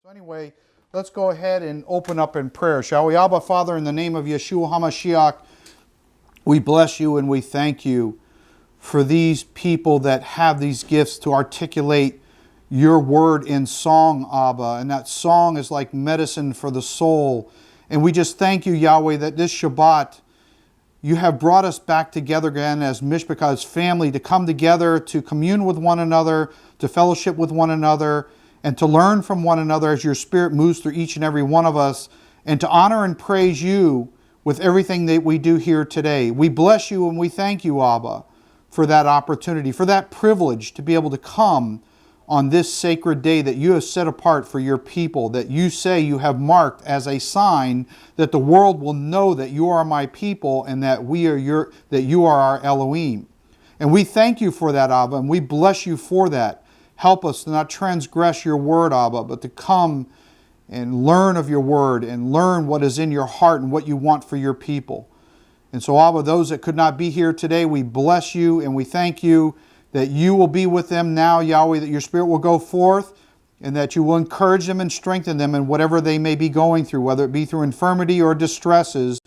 So anyway, let's go ahead and open up in prayer, shall we? Abba, Father, in the name of Yeshua HaMashiach, we bless you and we thank you for these people that have these gifts to articulate your word in song, Abba. And that song is like medicine for the soul. And we just thank you, Yahweh, that this Shabbat, you have brought us back together again as Mishpachah's family to come together, to commune with one another, to fellowship with one another, and to learn from one another as your Spirit moves through each and every one of us, and to honor and praise you with everything that we do here today. We bless you and we thank you, Abba, for that opportunity, for that privilege to be able to come on this sacred day that you have set apart for your people, that you say you have marked as a sign that the world will know that you are my people and that you are our Elohim. And we thank you for that, Abba, and we bless you for that. Help us to not transgress your word, Abba, but to come and learn of your word and learn what is in your heart and what you want for your people. And so, Abba, those that could not be here today, we bless you and we thank you that you will be with them now, Yahweh, that your Spirit will go forth and that you will encourage them and strengthen them in whatever they may be going through, whether it be through infirmity or distresses,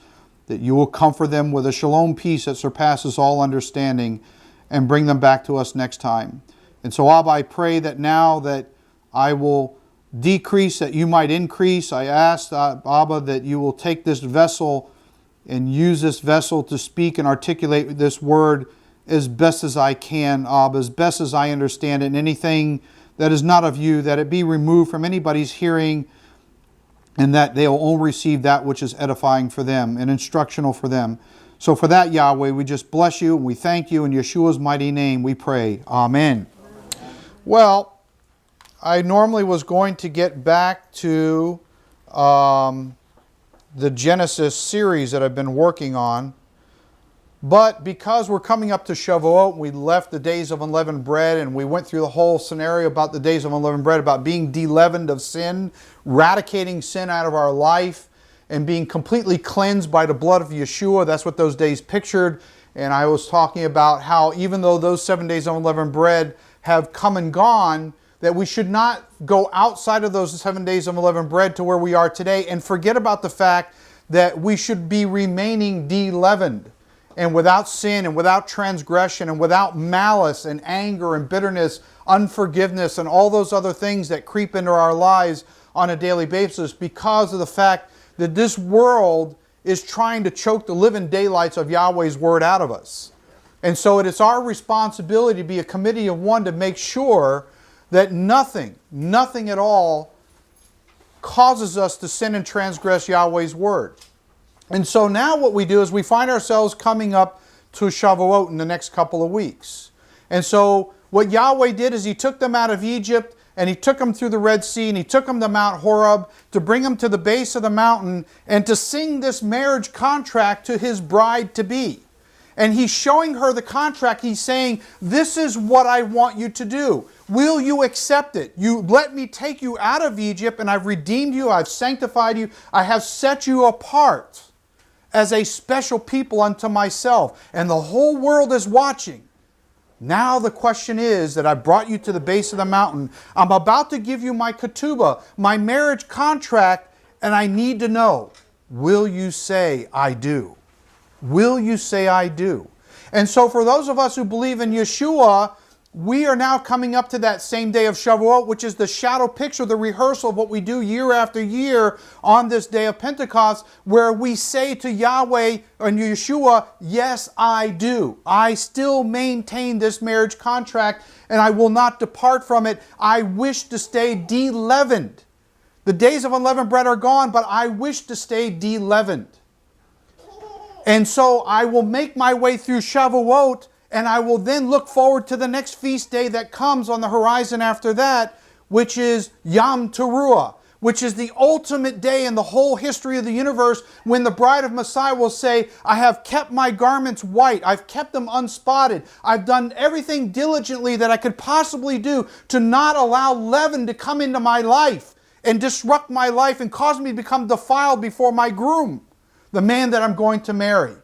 that you will comfort them with a shalom peace that surpasses all understanding and bring them back to us next time. And so, Abba, I pray that now that I will decrease, that you might increase. I ask, Abba, that you will take this vessel and use this vessel to speak and articulate this word as best as I can, Abba, as best as I understand it. And anything that is not of you, that it be removed from anybody's hearing, and that they will only receive that which is edifying for them and instructional for them. So for that, Yahweh, we just bless you and we thank you. In Yeshua's mighty name we pray. Amen. Well, I normally was going to get back to the Genesis series that I've been working on, but because we're coming up to Shavuot, we left the days of unleavened bread and we went through the whole scenario about the days of unleavened bread, about being de-leavened of sin, eradicating sin out of our life, and being completely cleansed by the blood of Yeshua. That's what those days pictured. And I was talking about how even though those 7 days of unleavened bread have come and gone, that we should not go outside of those 7 days of unleavened bread to where we are today and forget about the fact that we should be remaining de-leavened and without sin and without transgression and without malice and anger and bitterness, unforgiveness and all those other things that creep into our lives on a daily basis because of the fact that this world is trying to choke the living daylights of Yahweh's word out of us. And so it is our responsibility to be a committee of one to make sure that nothing at all causes us to sin and transgress Yahweh's word. And so now what we do is we find ourselves coming up to Shavuot in the next couple of weeks. And so what Yahweh did is He took them out of Egypt and He took them through the Red Sea and He took them to Mount Horeb to bring them to the base of the mountain and to sing this marriage contract to His bride-to-be. And He's showing her the contract. He's saying, this is what I want you to do. Will you accept it? You let me take you out of Egypt and I've redeemed you. I've sanctified you. I have set you apart as a special people unto myself. And the whole world is watching. Now the question is that I brought you to the base of the mountain. I'm about to give you my ketubah, my marriage contract, and I need to know, will you say I do? Will you say I do? And so for those of us who believe in Yeshua, we are now coming up to that same day of Shavuot, which is the shadow picture, the rehearsal of what we do year after year on this day of Pentecost, where we say to Yahweh and Yeshua, yes, I do. I still maintain this marriage contract and I will not depart from it. I wish to stay de-leavened. The days of unleavened bread are gone, but I wish to stay de-leavened. And so I will make my way through Shavuot, and I will then look forward to the next feast day that comes on the horizon after that, which is Yom Teruah, which is the ultimate day in the whole history of the universe when the bride of Messiah will say, I have kept my garments white. I've kept them unspotted. I've done everything diligently that I could possibly do to not allow leaven to come into my life and disrupt my life and cause me to become defiled before my groom, the man that I'm going to marry.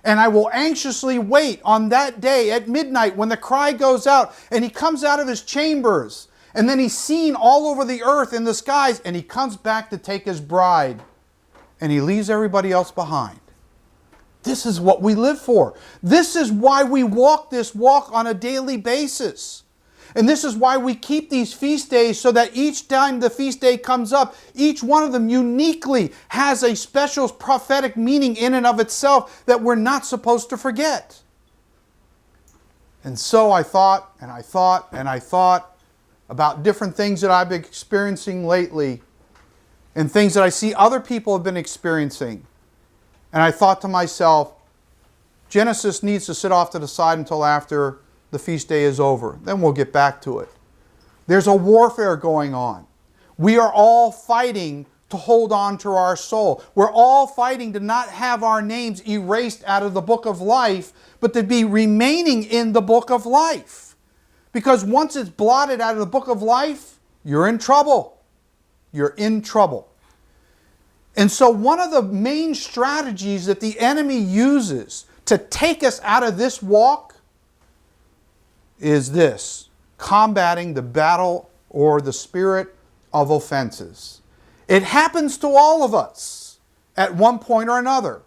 And I will anxiously wait on that day at midnight when the cry goes out and he comes out of his chambers And then he's seen all over the earth in the skies, and he comes back to take his bride, and he leaves everybody else behind. This is what we live for. This is why we walk this walk on a daily basis. And this is why we keep these feast days, so that each time the feast day comes up, each one of them uniquely has a special prophetic meaning in and of itself that we're not supposed to forget. And so I thought about different things that I've been experiencing lately and things that I see other people have been experiencing. And I thought to myself, Genesis needs to sit off to the side until after the feast day is over. Then we'll get back to it. There's a warfare going on. We are all fighting to hold on to our soul. We're all fighting to not have our names erased out of the book of life, but to be remaining in the book of life. Because once it's blotted out of the book of life, you're in trouble. You're in trouble. And so one of the main strategies that the enemy uses to take us out of this walk is this: combating the battle or the spirit of offenses. It happens to all of us at one point or another.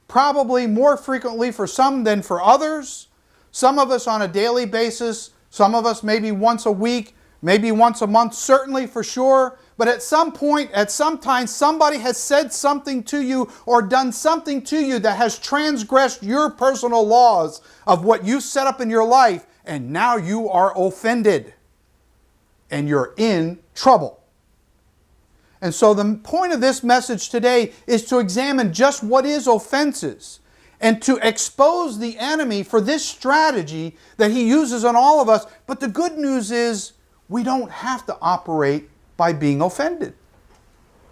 Probably more frequently for some than for others. Some of us on a daily basis, some of us maybe once a week, maybe once a month, certainly for sure. But at some point, at some time, somebody has said something to you or done something to you that has transgressed your personal laws of what you set up in your life, and now you are offended and you're in trouble. And so the point of this message today is to examine just what is offenses and to expose the enemy for this strategy that he uses on all of us. But the good news is we don't have to operate by being offended.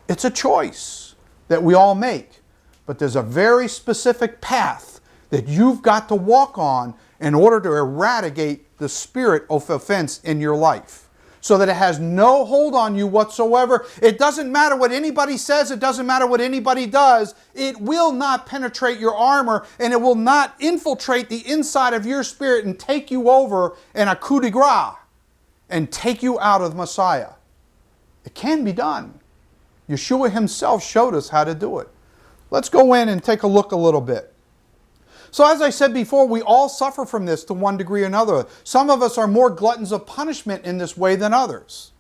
It's a choice that we all make. But there's a very specific path that you've got to walk on in order to eradicate the spirit of offense in your life, so that it has no hold on you whatsoever. It doesn't matter what anybody says. It doesn't matter what anybody does. It will not penetrate your armor, and it will not infiltrate the inside of your spirit and take you over in a coup de grace and take you out of the Messiah. It can be done. Yeshua himself showed us how to do it. Let's go in and take a look a little bit. So as I said before, we all suffer from this to one degree or another. Some of us are more gluttons of punishment in this way than others.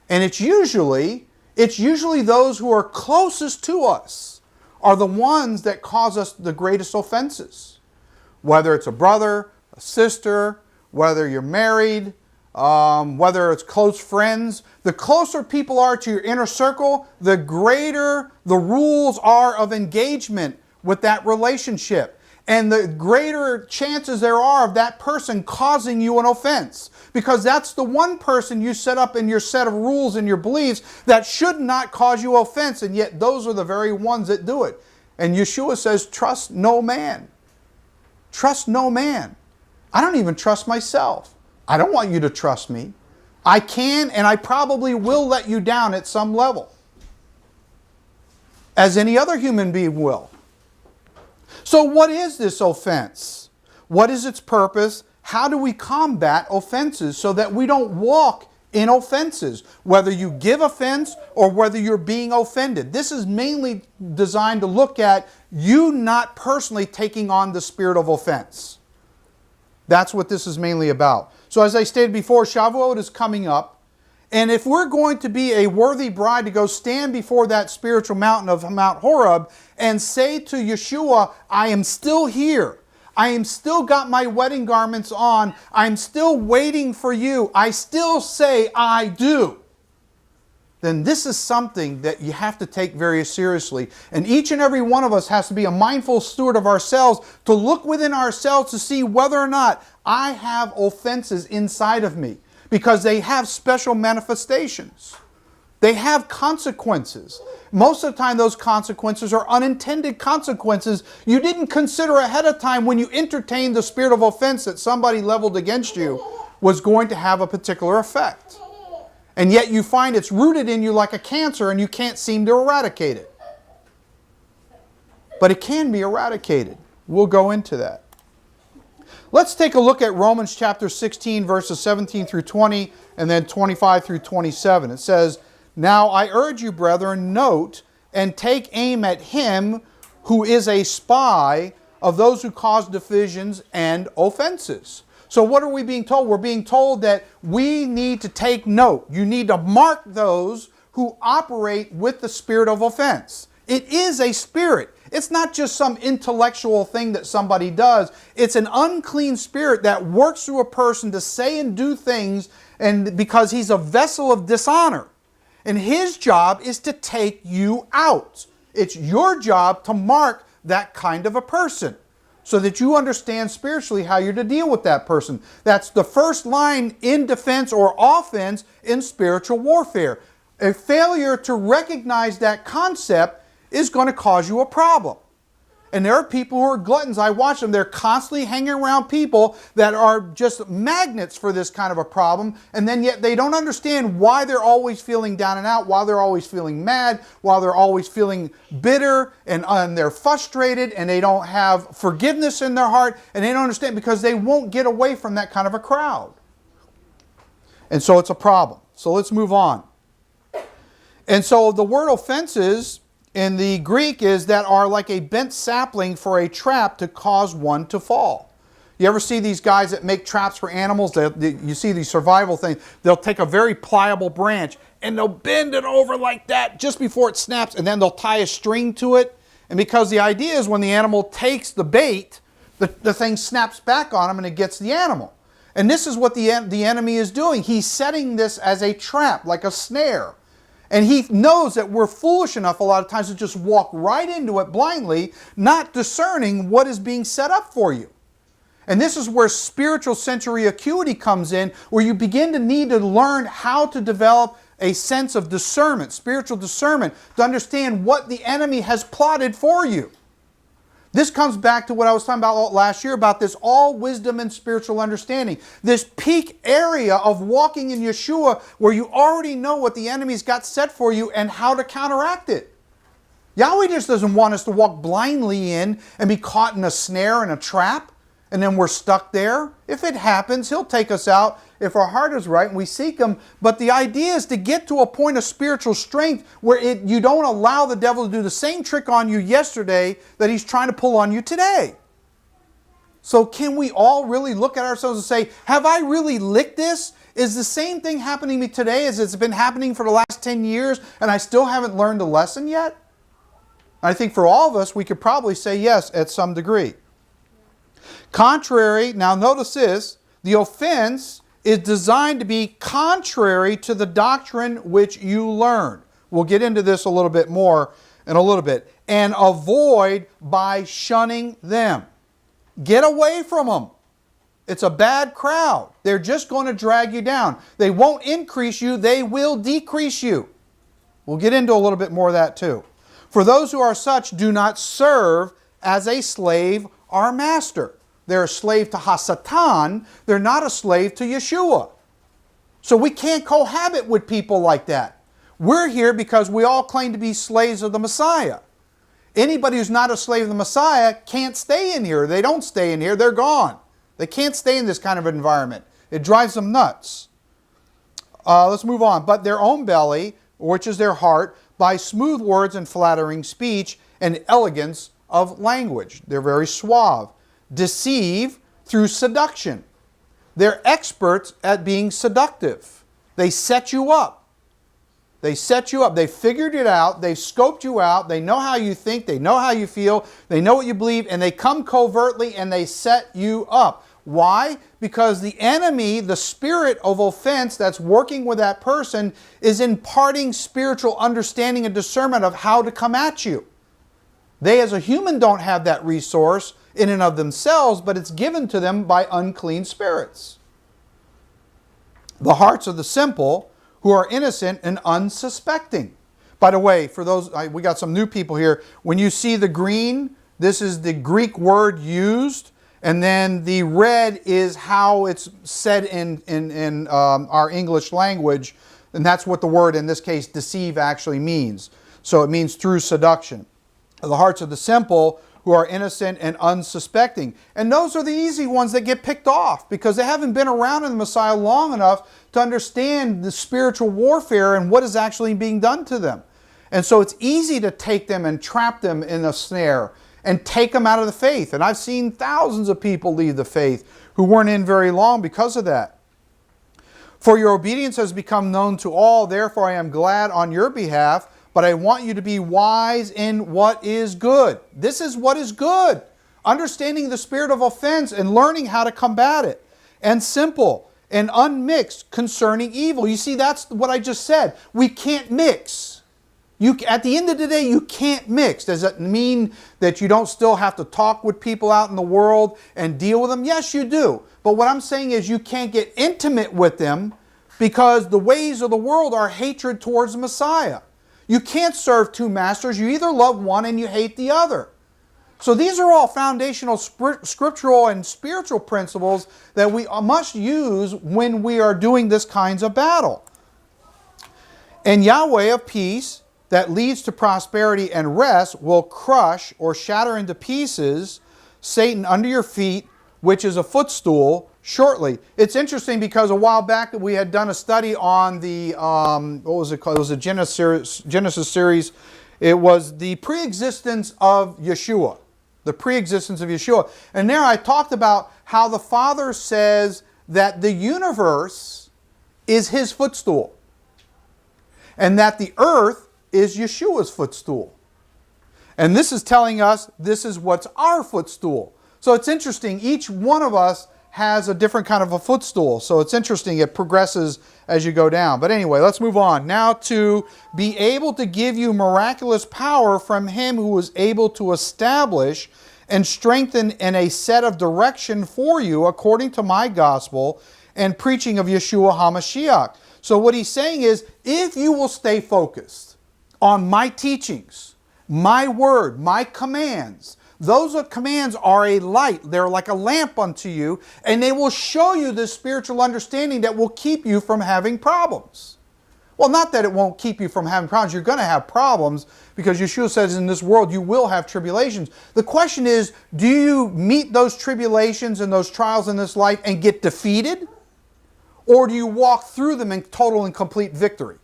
And it's usually those who are closest to us are the ones that cause us the greatest offenses. Whether it's a brother, a sister, whether you're married, whether it's close friends. The closer people are to your inner circle, the greater the rules are of engagement with that relationship. And the greater chances there are of that person causing you an offense. Because that's the one person you set up in your set of rules and your beliefs that should not cause you offense. And yet those are the very ones that do it. And Yeshua says, trust no man. Trust no man. I don't even trust myself. I don't want you to trust me. I can and I probably will let you down at some level, as any other human being will. So what is this offense? What is its purpose? How do we combat offenses so that we don't walk in offenses? Whether you give offense or whether you're being offended. This is mainly designed to look at you not personally taking on the spirit of offense. That's what this is mainly about. So as I stated before, Shavuot is coming up. And if we're going to be a worthy bride to go stand before that spiritual mountain of Mount Horeb and say to Yeshua, I am still here. I am still got my wedding garments on. I'm still waiting for you. I still say I do. Then this is something that you have to take very seriously. And each and every one of us has to be a mindful steward of ourselves, to look within ourselves to see whether or not I have offenses inside of me. Because they have special manifestations. They have consequences. Most of the time those consequences are unintended consequences you didn't consider ahead of time when you entertained the spirit of offense that somebody leveled against you was going to have a particular effect. And yet you find it's rooted in you like a cancer and you can't seem to eradicate it. But it can be eradicated. We'll go into that. Let's take a look at Romans chapter 16, verses 17 through 20, and then 25 through 27. It says, "Now I urge you, brethren, note and take aim at him who is a spy of those who cause divisions and offenses." So what are we being told? We're being told that we need to take note. You need to mark those who operate with the spirit of offense. It is a spirit. It's not just some intellectual thing that somebody does. It's an unclean spirit that works through a person to say and do things, and because he's a vessel of dishonor. And his job is to take you out. It's your job to mark that kind of a person so that you understand spiritually how you're to deal with that person. That's the first line in defense or offense in spiritual warfare. A failure to recognize that concept is going to cause you a problem. And there are people who are gluttons. I watch them. They're constantly hanging around people that are just magnets for this kind of a problem. And then yet they don't understand why they're always feeling down and out, why they're always feeling mad, why they're always feeling bitter, and they're frustrated, and they don't have forgiveness in their heart, and they don't understand because they won't get away from that kind of a crowd. And so it's a problem. So let's move on. And so the word offenses in the Greek is that are like a bent sapling for a trap to cause one to fall. You ever see these guys that make traps for animals? You see these survival things. They'll take a very pliable branch and they'll bend it over like that just before it snaps, and then they'll tie a string to it. And because the idea is when the animal takes the bait, the thing snaps back on them and it gets the animal. And this is what the enemy is doing. He's setting this as a trap, like a snare. And he knows that we're foolish enough a lot of times to just walk right into it blindly, not discerning what is being set up for you. And this is where spiritual sensory acuity comes in, where you begin to need to learn how to develop a sense of discernment, spiritual discernment, to understand what the enemy has plotted for you. This comes back to what I was talking about last year about this all wisdom and spiritual understanding. This peak area of walking in Yeshua where you already know what the enemy's got set for you and how to counteract it. Yahweh just doesn't want us to walk blindly in and be caught in a snare and a trap and then we're stuck there. If it happens, He'll take us out if our heart is right and we seek Him. But the idea is to get to a point of spiritual strength where you don't allow the devil to do the same trick on you yesterday that he's trying to pull on you today. So can we all really look at ourselves and say, have I really licked this? Is the same thing happening to me today as it's been happening for the last 10 years and I still haven't learned a lesson yet? I think for all of us, we could probably say yes at some degree. Contrary, now notice this, the offense is designed to be contrary to the doctrine which you learned. We'll get into this a little bit more in a little bit. And avoid by shunning them. Get away from them. It's a bad crowd. They're just going to drag you down. They won't increase you, they will decrease you. We'll get into a little bit more of that too. For those who are such do not serve as a slave or master. They're a slave to HaSatan. They're not a slave to Yeshua. So we can't cohabit with people like that. We're here because we all claim to be slaves of the Messiah. Anybody who's not a slave of the Messiah can't stay in here. They don't stay in here. They're gone. They can't stay in this kind of environment. It drives them nuts. Let's move on. But their own belly, which is their heart, by smooth words and flattering speech and elegance of language. They're very suave. Deceive through seduction. They're experts at being seductive. They set you up. They set you up. They figured it out. They've scoped you out. They know how you think. They know how you feel. They know what you believe. And they come covertly and they set you up. Why? Because the enemy, the spirit of offense that's working with that person, is imparting spiritual understanding and discernment of how to come at you. They as a human don't have that resource in and of themselves, but it's given to them by unclean spirits. The hearts of the simple who are innocent and unsuspecting. By the way, for those, we got some new people here. When you see the green, this is the Greek word used, and then the red is how it's said in our English language, and that's what the word, in this case, deceive, actually means. So it means through seduction. The hearts of the simple who are innocent and unsuspecting. And those are the easy ones that get picked off because they haven't been around in the Messiah long enough to understand the spiritual warfare and what is actually being done to them. And so it's easy to take them and trap them in a snare and take them out of the faith. And I've seen thousands of people leave the faith who weren't in very long because of that. For your obedience has become known to all, therefore I am glad on your behalf, but I want you to be wise in what is good. This is what is good. Understanding the spirit of offense and learning how to combat it. And simple and unmixed concerning evil. You see, that's what I just said. We can't mix. At the end of the day, you can't mix. Does that mean that you don't still have to talk with people out in the world and deal with them? Yes, you do. But what I'm saying is you can't get intimate with them because the ways of the world are hatred towards the Messiah. You can't serve two masters. You either love one and you hate the other. So these are all foundational scriptural and spiritual principles that we must use when we are doing this kinds of battle. And Yahweh of peace, that leads to prosperity and rest, will crush or shatter into pieces Satan under your feet, which is a footstool, shortly. It's interesting because a while back we had done a study on the, what was it called? It was a Genesis series. It was the preexistence of Yeshua. The preexistence of Yeshua. And there I talked about how the Father says that the universe is His footstool. And that the earth is Yeshua's footstool. And this is telling us this is what's our footstool. So it's interesting. Each one of us has a different kind of a footstool. So it's interesting. It progresses as you go down. But anyway, let's move on. Now to be able to give you miraculous power from Him who is able to establish and strengthen in a set of direction for you according to my gospel and preaching of Yeshua HaMashiach. So what he's saying is, if you will stay focused on my teachings, my word, my commands. Those commands are a light. They're like a lamp unto you, and they will show you this spiritual understanding that will keep you from having problems. Well, not that it won't keep you from having problems. You're going to have problems because Yeshua says in this world you will have tribulations. The question is, do you meet those tribulations and those trials in this life and get defeated? Or do you walk through them in total and complete victory?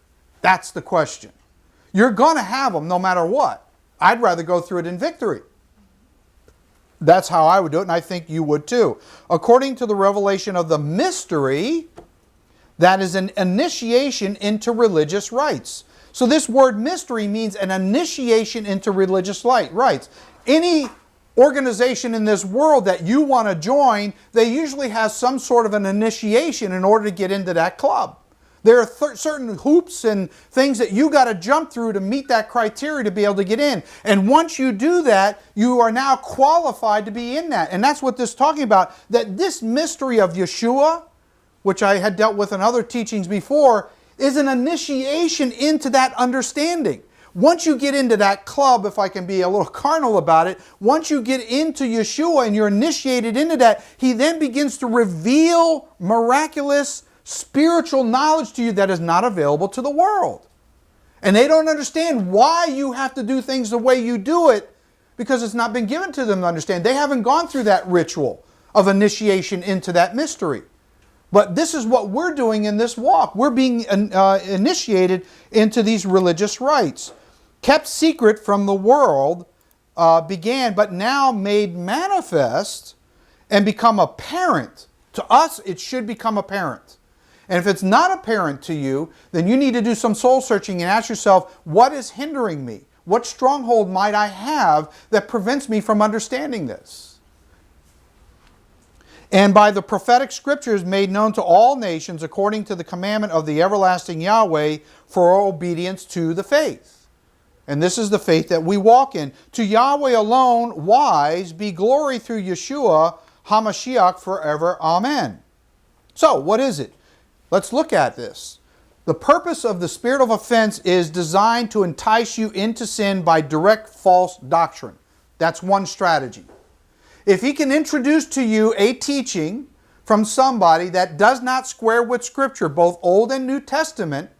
That's the question. You're going to have them no matter what. I'd rather go through it in victory. That's how I would do it, and I think you would too. According to the revelation of the mystery, that is an initiation into religious rites. So this word mystery means an initiation into religious rites. Any organization in this world that you want to join, they usually have some sort of an initiation in order to get into that club. There are certain hoops and things that you got to jump through to meet that criteria to be able to get in. And once you do that, you are now qualified to be in that. And that's what this is talking about, that this mystery of Yeshua, which I had dealt with in other teachings before, is an initiation into that understanding. Once you get into that club, if I can be a little carnal about it, once you get into Yeshua and you're initiated into that, He then begins to reveal miraculous spiritual knowledge to you that is not available to the world. And they don't understand why you have to do things the way you do it because it's not been given to them to understand. They haven't gone through that ritual of initiation into that mystery. But this is what we're doing in this walk. We're being initiated into these religious rites. Kept secret from the world began, but now made manifest and become apparent. To us, it should become apparent. And if it's not apparent to you, then you need to do some soul searching and ask yourself, what is hindering me? What stronghold might I have that prevents me from understanding this? And by the prophetic scriptures made known to all nations according to the commandment of the everlasting Yahweh for obedience to the faith. And this is the faith that we walk in. To Yahweh alone, wise, be glory through Yeshua HaMashiach forever. Amen. So, what is it? Let's look at this. The purpose of the spirit of offense is designed to entice you into sin by direct false doctrine. That's one strategy. If he can introduce to you a teaching from somebody that does not square with Scripture, both Old and New Testament,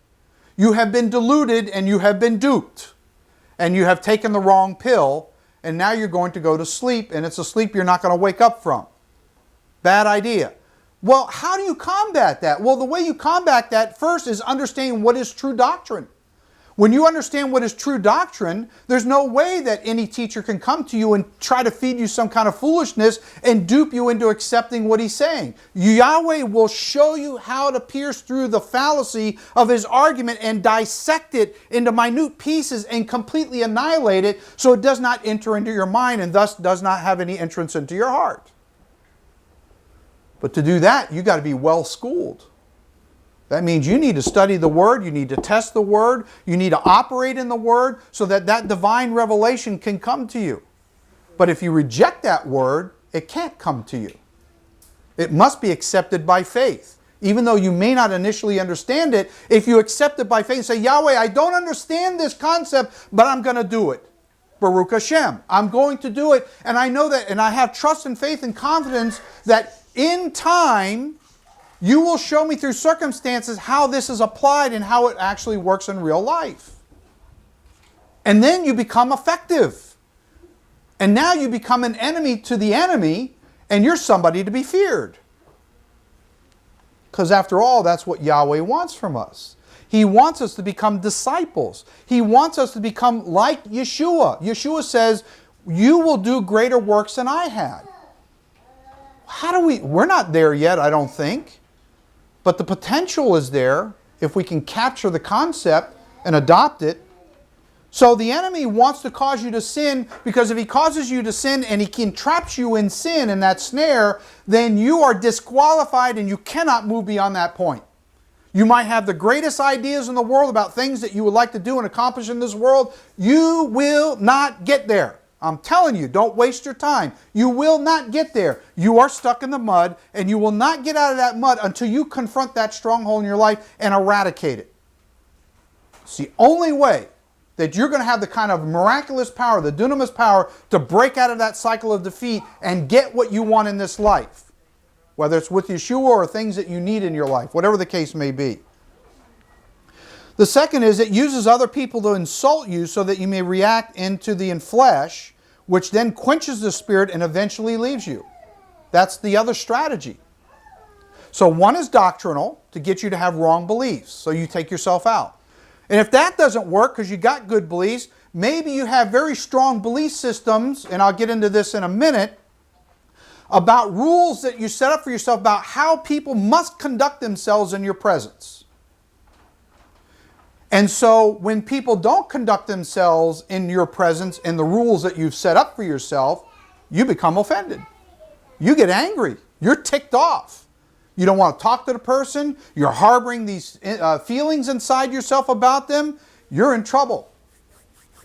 you have been deluded and you have been duped. And you have taken the wrong pill. and now you're going to go to sleep, and it's a sleep you're not going to wake up from. Bad idea. Well, how do you combat that? Well, the way you combat that first is understanding what is true doctrine. When you understand what is true doctrine, there's no way that any teacher can come to you and try to feed you some kind of foolishness and dupe you into accepting what he's saying. Yahweh will show you how to pierce through the fallacy of his argument and dissect it into minute pieces and completely annihilate it so it does not enter into your mind and thus does not have any entrance into your heart. But to do that, you've got to be well schooled. That means you need to study the Word, you need to test the Word, you need to operate in the Word so that that divine revelation can come to you. But if you reject that Word, it can't come to you. It must be accepted by faith. Even though you may not initially understand it, if you accept it by faith and say, Yahweh, I don't understand this concept, but I'm going to do it. Baruch Hashem. I'm going to do it, and I know that, and I have trust and faith and confidence that in time, you will show me through circumstances how this is applied and how it actually works in real life. And then you become effective. And now you become an enemy to the enemy, and you're somebody to be feared. Because after all, that's what Yahweh wants from us. He wants us to become disciples. He wants us to become like Yeshua. Yeshua says, you will do greater works than I had. We're not there yet, I don't think. But the potential is there if we can capture the concept and adopt it. So the enemy wants to cause you to sin, because if he causes you to sin and he entraps you in sin, in that snare, then you are disqualified and you cannot move beyond that point. You might have the greatest ideas in the world about things that you would like to do and accomplish in this world. You will not get there. I'm telling you, don't waste your time. You will not get there. You are stuck in the mud, and you will not get out of that mud until you confront that stronghold in your life and eradicate it. It's the only way that you're going to have the kind of miraculous power, the dunamis power, to break out of that cycle of defeat and get what you want in this life. Whether it's with Yeshua or things that you need in your life, whatever the case may be. The second is it uses other people to insult you so that you may react into the flesh, which then quenches the spirit and eventually leaves you. That's the other strategy. So one is doctrinal, to get you to have wrong beliefs, so you take yourself out. And if that doesn't work because you got good beliefs, maybe you have very strong belief systems, and I'll get into this in a minute, about rules that you set up for yourself about how people must conduct themselves in your presence. And so when people don't conduct themselves in your presence and the rules that you've set up for yourself, you become offended. You get angry. You're ticked off. You don't want to talk to the person. You're harboring these feelings inside yourself about them. You're in trouble.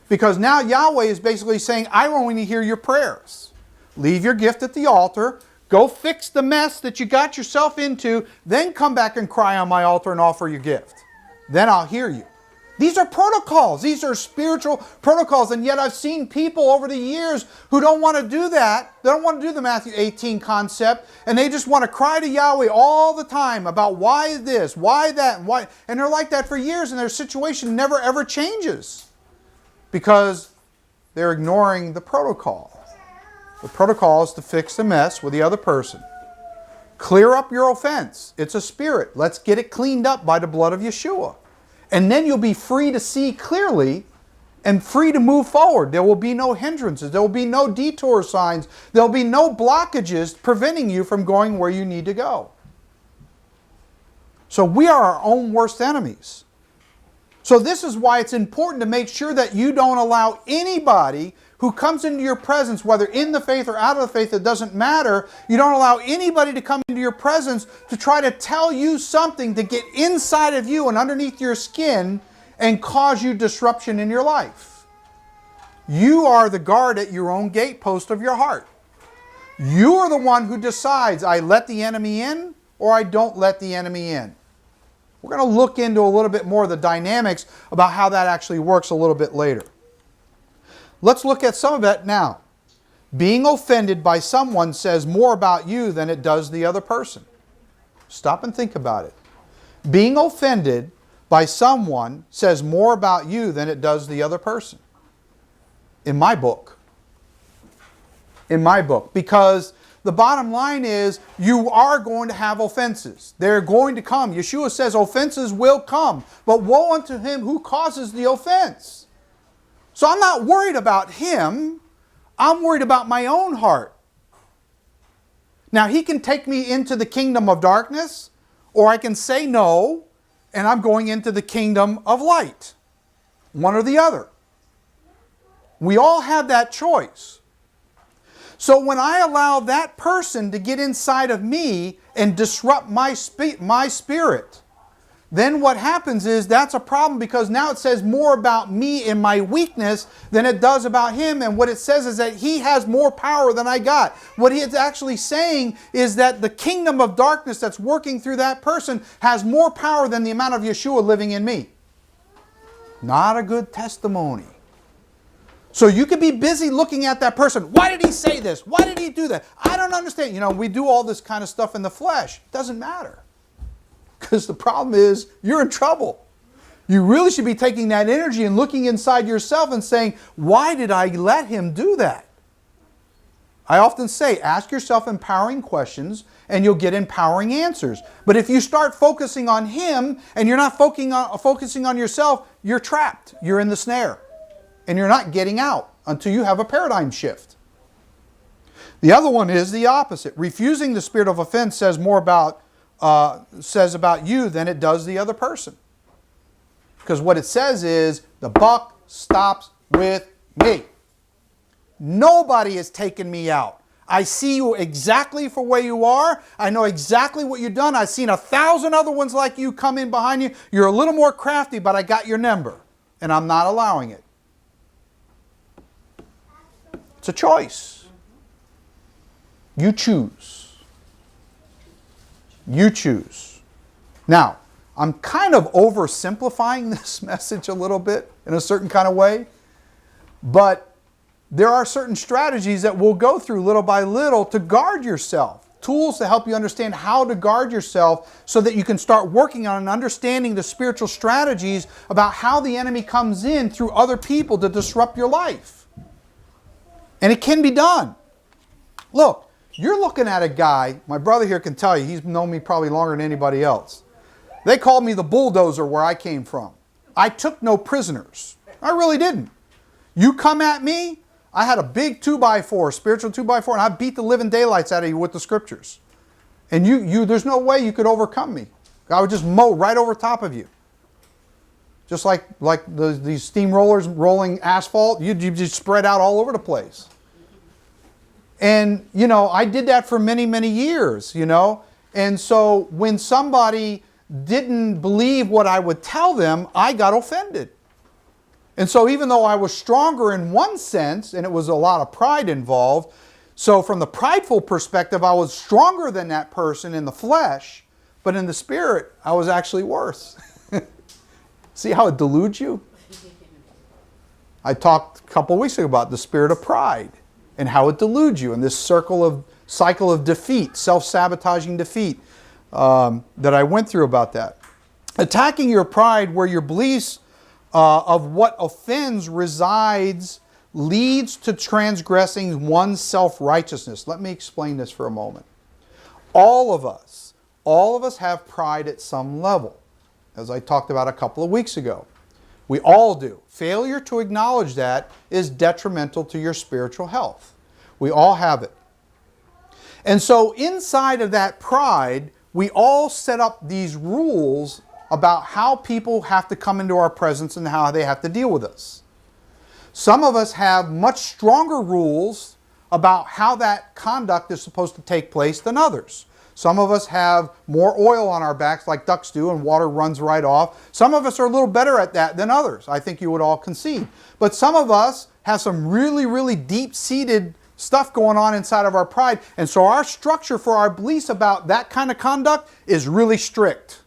Because now Yahweh is basically saying, I only need to hear your prayers. Leave your gift at the altar. Go fix the mess that you got yourself into. Then come back and cry on my altar and offer your gift. Then I'll hear you. These are protocols. These are spiritual protocols. And yet I've seen people over the years who don't want to do that. They don't want to do the Matthew 18 concept. And they just want to cry to Yahweh all the time about why this, why that, and why. And they're like that for years, and their situation never ever changes. Because they're ignoring the protocol. The protocol is to fix the mess with the other person. Clear up your offense. It's a spirit. Let's get it cleaned up by the blood of Yeshua. And then you'll be free to see clearly and free to move forward. There will be no hindrances. There will be no detour signs. There will be no blockages preventing you from going where you need to go. So we are our own worst enemies. So this is why it's important to make sure that you don't allow anybody who comes into your presence, whether in the faith or out of the faith, it doesn't matter. You don't allow anybody to come into your presence to try to tell you something to get inside of you and underneath your skin and cause you disruption in your life. You are the guard at your own gatepost of your heart. You are the one who decides, I let the enemy in or I don't let the enemy in. We're going to look into a little bit more of the dynamics about how that actually works a little bit later. Let's look at some of it now. Being offended by someone says more about you than it does the other person. Stop and think about it. Being offended by someone says more about you than it does the other person. In my book. in my book, because the bottom line is you are going to have offenses. They're going to come. Yeshua says offenses will come, but woe unto him who causes the offense. So I'm not worried about him. I'm worried about my own heart. Now, he can take me into the kingdom of darkness, or I can say no, and I'm going into the kingdom of light. One or the other. We all have that choice. So when I allow that person to get inside of me and disrupt my spirit, then what happens is that's a problem, because now it says more about me and my weakness than it does about him. And what it says is that he has more power than I got. What he is actually saying is that the kingdom of darkness that's working through that person has more power than the amount of Yeshua living in me. Not a good testimony. So you could be busy looking at that person. Why did he say this? Why did he do that? I don't understand. You know, we do all this kind of stuff in the flesh. It doesn't matter. Because the problem is, you're in trouble. You really should be taking that energy and looking inside yourself and saying, why did I let him do that? I often say, ask yourself empowering questions and you'll get empowering answers. But if you start focusing on him and you're not focusing on yourself, you're trapped. You're in the snare. And you're not getting out until you have a paradigm shift. The other one is the opposite. Refusing the spirit of offense says more about you than it does the other person. Because what it says is, the buck stops with me. Nobody has taken me out. I see you exactly for where you are. I know exactly what you've done. I've seen 1,000 other ones like you come in behind you. You're a little more crafty, but I got your number. And I'm not allowing it. It's a choice. You choose. You choose. Now, I'm kind of oversimplifying this message a little bit in a certain kind of way, but there are certain strategies that we'll go through little by little to guard yourself. Tools to help you understand how to guard yourself so that you can start working on and understanding the spiritual strategies about how the enemy comes in through other people to disrupt your life. And it can be done. Look, you're looking at a guy, my brother here can tell you, he's known me probably longer than anybody else. They called me the bulldozer where I came from. I took no prisoners. I really didn't. You come at me, I had a big 2x4, spiritual 2x4, and I beat the living daylights out of you with the scriptures. And there's no way you could overcome me. I would just mow right over top of you. Just like these steamrollers rolling asphalt, you just spread out all over the place. And, you know, I did that for many, many years, you know. And so when somebody didn't believe what I would tell them, I got offended. And so even though I was stronger in one sense, and it was a lot of pride involved, so from the prideful perspective, I was stronger than that person in the flesh, but in the spirit, I was actually worse. See how it deludes you? I talked a couple of weeks ago about the spirit of pride and how it deludes you in this cycle of defeat, self-sabotaging defeat that I went through about that. Attacking your pride where your beliefs of what offends resides leads to transgressing one's self-righteousness. Let me explain this for a moment. All of us have pride at some level, as I talked about a couple of weeks ago. We all do. Failure to acknowledge that is detrimental to your spiritual health. We all have it. And so inside of that pride, we all set up these rules about how people have to come into our presence and how they have to deal with us. Some of us have much stronger rules about how that conduct is supposed to take place than others. Some of us have more oil on our backs like ducks do and water runs right off. Some of us are a little better at that than others. I think you would all concede. But some of us have some really, really deep-seated stuff going on inside of our pride. And so our structure for our beliefs about that kind of conduct is really strict.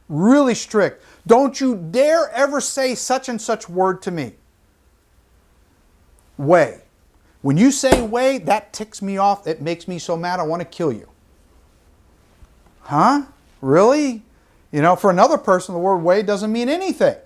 Really strict. Don't you dare ever say such and such word to me. Way. When you say way, that ticks me off. It makes me so mad I want to kill you. Huh? Really? You know, for another person, the word way doesn't mean anything.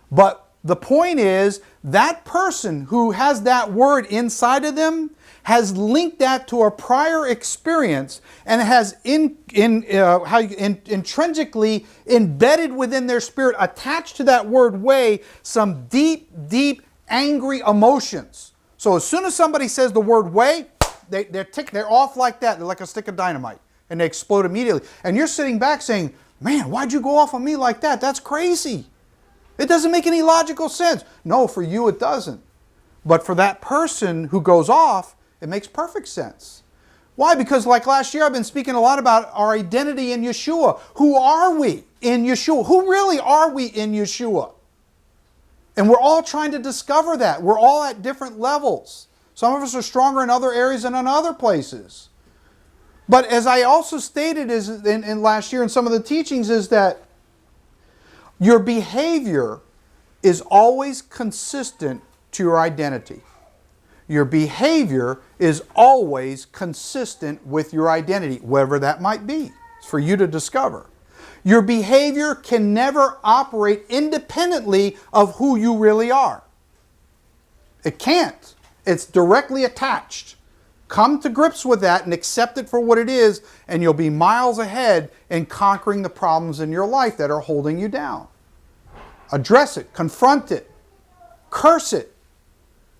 But The point is, that person who has that word inside of them has linked that to a prior experience and has intrinsically embedded within their spirit, attached to that word way, some deep, deep, angry emotions. So as soon as somebody says the word way, they're off like that. They're like a stick of dynamite, and they explode immediately. And you're sitting back saying, man, why'd you go off on me like that? That's crazy. It doesn't make any logical sense. No, for you it doesn't. But for that person who goes off, it makes perfect sense. Why? Because like last year, I've been speaking a lot about our identity in Yeshua. Who are we in Yeshua? Who really are we in Yeshua? And we're all trying to discover that. We're all at different levels. Some of us are stronger in other areas than in other places. But as I also stated in last year in some of the teachings, is that your behavior is always consistent to your identity. Your behavior is always consistent with your identity, whatever that might be. It's for you to discover. Your behavior can never operate independently of who you really are. It can't. It's directly attached. Come to grips with that and accept it for what it is, and you'll be miles ahead in conquering the problems in your life that are holding you down. Address it, confront it, curse it,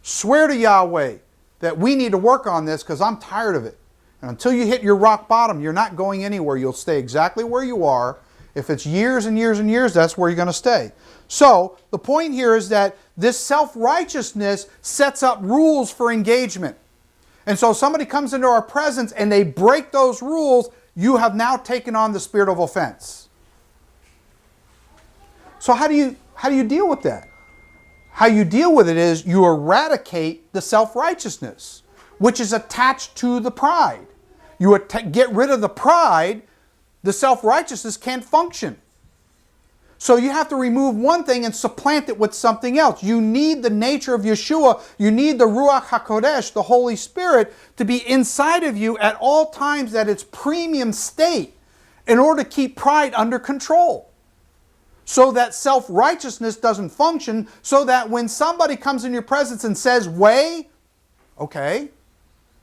swear to Yahweh that we need to work on this because I'm tired of it. And until you hit your rock bottom, you're not going anywhere. You'll stay exactly where you are. If it's years and years and years, that's where you're going to stay. So the point here is that this self-righteousness sets up rules for engagement. And so somebody comes into our presence and they break those rules, you have now taken on the spirit of offense. So how do you deal with that? How you deal with it is you eradicate the self-righteousness, which is attached to the pride. You get rid of the pride, the self-righteousness can't function. So you have to remove one thing and supplant it with something else. You need the nature of Yeshua. You need the Ruach HaKodesh, the Holy Spirit, to be inside of you at all times at its premium state in order to keep pride under control. So that self-righteousness doesn't function, so that when somebody comes in your presence and says, way, okay,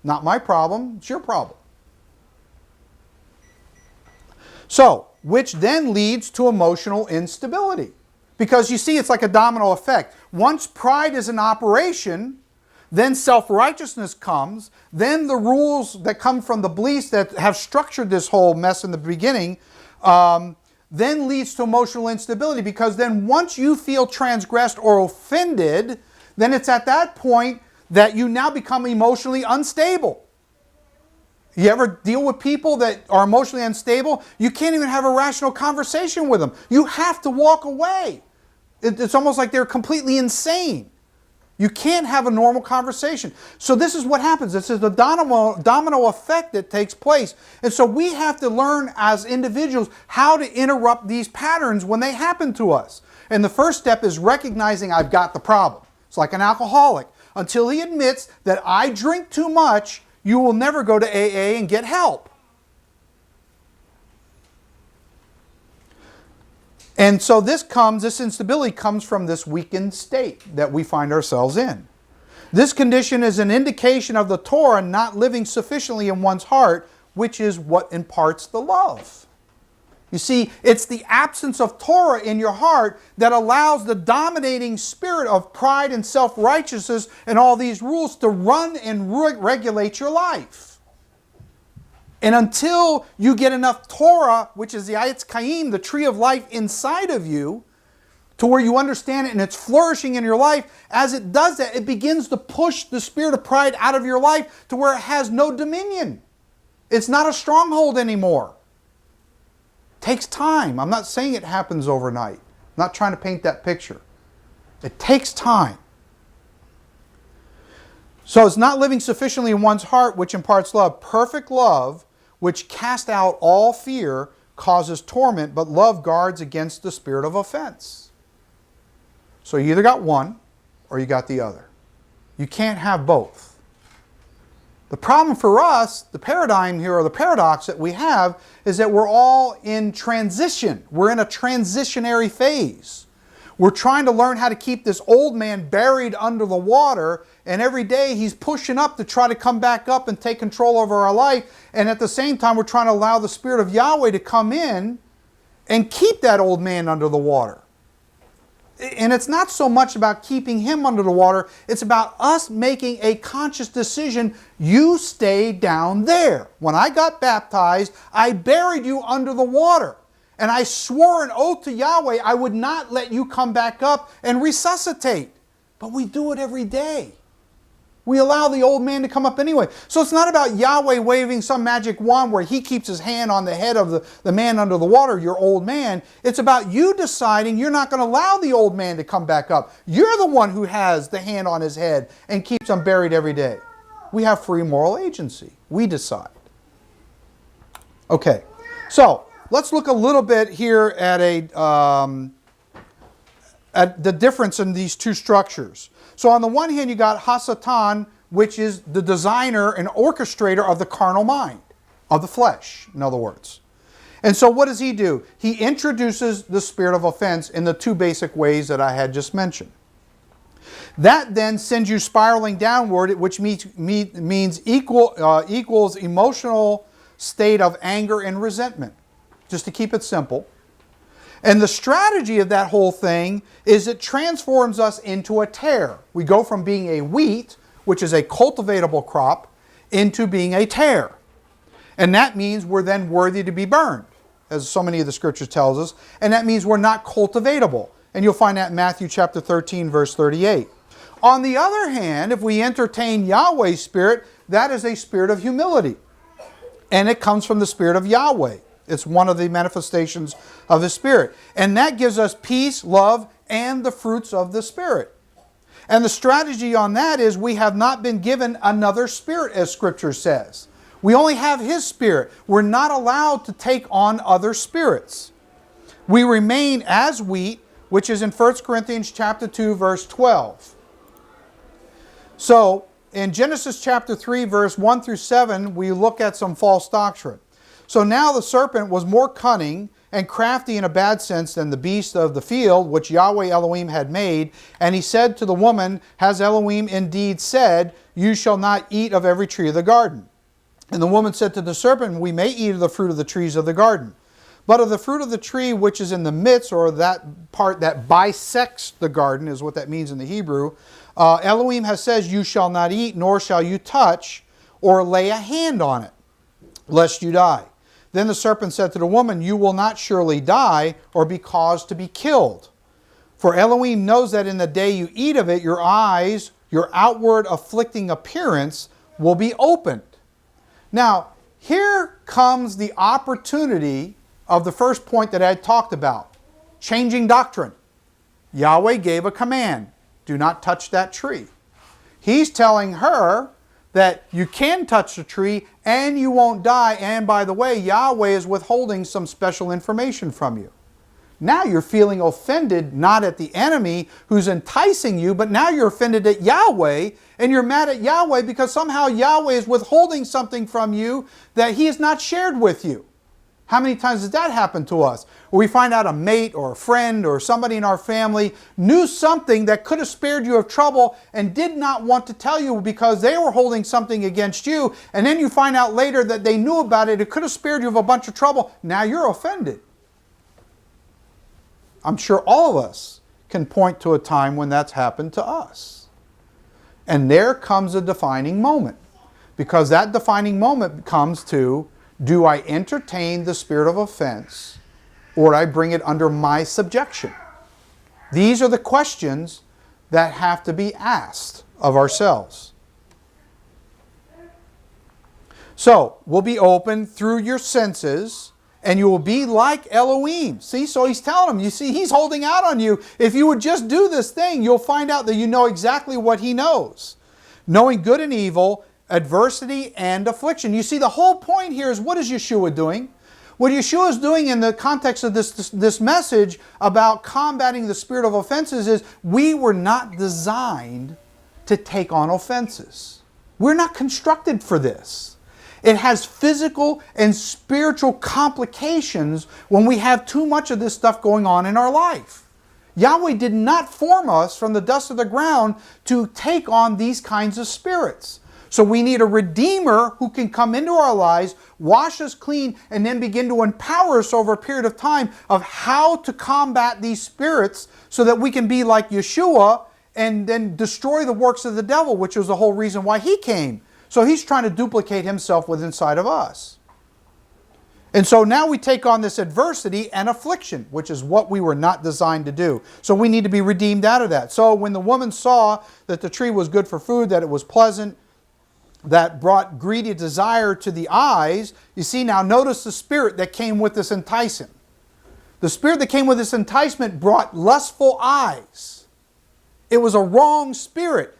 not my problem, it's your problem. So, which then leads to emotional instability. Because you see, it's like a domino effect. Once pride is in operation, then self-righteousness comes, then the rules that come from the beliefs that have structured this whole mess in the beginning, then leads to emotional instability, because then once you feel transgressed or offended, then it's at that point that you now become emotionally unstable. You ever deal with people that are emotionally unstable? You can't even have a rational conversation with them. You have to walk away. It's almost like they're completely insane. You can't have a normal conversation. So this is what happens. This is the domino effect that takes place. And so we have to learn as individuals how to interrupt these patterns when they happen to us. And the first step is recognizing I've got the problem. It's like an alcoholic. Until he admits that I drink too much, you will never go to AA and get help. And so this instability comes from this weakened state that we find ourselves in. This condition is an indication of the Torah not living sufficiently in one's heart, which is what imparts the love. You see, it's the absence of Torah in your heart that allows the dominating spirit of pride and self-righteousness and all these rules to run and regulate your life. And until you get enough Torah, which is the Ayetz Chaim, the tree of life inside of you, to where you understand it and it's flourishing in your life, as it does that, it begins to push the spirit of pride out of your life to where it has no dominion. It's not a stronghold anymore. It takes time. I'm not saying it happens overnight. I'm not trying to paint that picture. It takes time. So it's not living sufficiently in one's heart, which imparts love. Perfect love, which casts out all fear, causes torment, but love guards against the spirit of offense. So you either got one or you got the other. You can't have both. The problem for us, the paradigm here, or the paradox that we have, is that we're all in transition. We're in a transitionary phase. We're trying to learn how to keep this old man buried under the water, and every day he's pushing up to try to come back up and take control over our life. And at the same time, we're trying to allow the Spirit of Yahweh to come in and keep that old man under the water. And it's not so much about keeping him under the water, it's about us making a conscious decision. You stay down there. When I got baptized, I buried you under the water. And I swore an oath to Yahweh, I would not let you come back up and resuscitate. But we do it every day. We allow the old man to come up anyway. So it's not about Yahweh waving some magic wand where he keeps his hand on the head of the man under the water, your old man. It's about you deciding you're not going to allow the old man to come back up. You're the one who has the hand on his head and keeps him buried every day. We have free moral agency. We decide. Okay, so let's look a little bit here at the difference in these two structures. So on the one hand, you got HaSatan, which is the designer and orchestrator of the carnal mind, of the flesh, in other words. And so what does he do? He introduces the spirit of offense in the two basic ways that I had just mentioned. That then sends you spiraling downward, which means equals emotional state of anger and resentment, just to keep it simple. And the strategy of that whole thing is it transforms us into a tare. We go from being a wheat, which is a cultivatable crop, into being a tare. And that means we're then worthy to be burned, as so many of the scriptures tells us. And that means we're not cultivatable. And you'll find that in Matthew chapter 13, verse 38. On the other hand, if we entertain Yahweh's spirit, that is a spirit of humility. And it comes from the spirit of Yahweh. It's one of the manifestations of the Spirit. And that gives us peace, love, and the fruits of the Spirit. And the strategy on that is we have not been given another spirit, as Scripture says. We only have His Spirit. We're not allowed to take on other spirits. We remain as wheat, which is in 1 Corinthians chapter 2, verse 12. So, in Genesis chapter 3, verse 1 through 7, we look at some false doctrine. So now the serpent was more cunning and crafty in a bad sense than the beast of the field, which Yahweh Elohim had made. And he said to the woman, has Elohim indeed said, you shall not eat of every tree of the garden? And the woman said to the serpent, we may eat of the fruit of the trees of the garden. But of the fruit of the tree which is in the midst, or that part that bisects the garden, is what that means in the Hebrew, Elohim has said, you shall not eat, nor shall you touch, or lay a hand on it, lest you die. Then the serpent said to the woman, you will not surely die or be caused to be killed. For Elohim knows that in the day you eat of it, your eyes, your outward afflicting appearance will be opened. Now, here comes the opportunity of the first point that I talked about. Changing doctrine. Yahweh gave a command. Do not touch that tree. He's telling her that you can touch the tree and you won't die. And by the way, Yahweh is withholding some special information from you. Now you're feeling offended, not at the enemy who's enticing you, but now you're offended at Yahweh, and you're mad at Yahweh because somehow Yahweh is withholding something from you that He has not shared with you. How many times has that happened to us? Where we find out a mate or a friend or somebody in our family knew something that could have spared you of trouble and did not want to tell you because they were holding something against you, and then you find out later that they knew about it, it could have spared you of a bunch of trouble. Now you're offended. I'm sure all of us can point to a time when that's happened to us. And there comes a defining moment. Because that defining moment comes to, do I entertain the spirit of offense, or do I bring it under my subjection? These are the questions that have to be asked of ourselves. So, we'll be open through your senses, and you will be like Elohim. See, so he's telling them, you see, he's holding out on you. If you would just do this thing, you'll find out that you know exactly what he knows. Knowing good and evil, adversity and affliction. You see, the whole point here is, what is Yeshua doing? What Yeshua is doing in the context of this message about combating the spirit of offenses is, we were not designed to take on offenses. We're not constructed for this. It has physical and spiritual complications when we have too much of this stuff going on in our life. Yahweh did not form us from the dust of the ground to take on these kinds of spirits. So we need a Redeemer who can come into our lives, wash us clean, and then begin to empower us over a period of time of how to combat these spirits so that we can be like Yeshua and then destroy the works of the devil, which was the whole reason why he came. So he's trying to duplicate himself within inside of us. And so now we take on this adversity and affliction, which is what we were not designed to do. So we need to be redeemed out of that. So when the woman saw that the tree was good for food, that it was pleasant, that brought greedy desire to the eyes, you see, now notice the spirit that came with this enticement. The spirit that came with this enticement brought lustful eyes. It was a wrong spirit.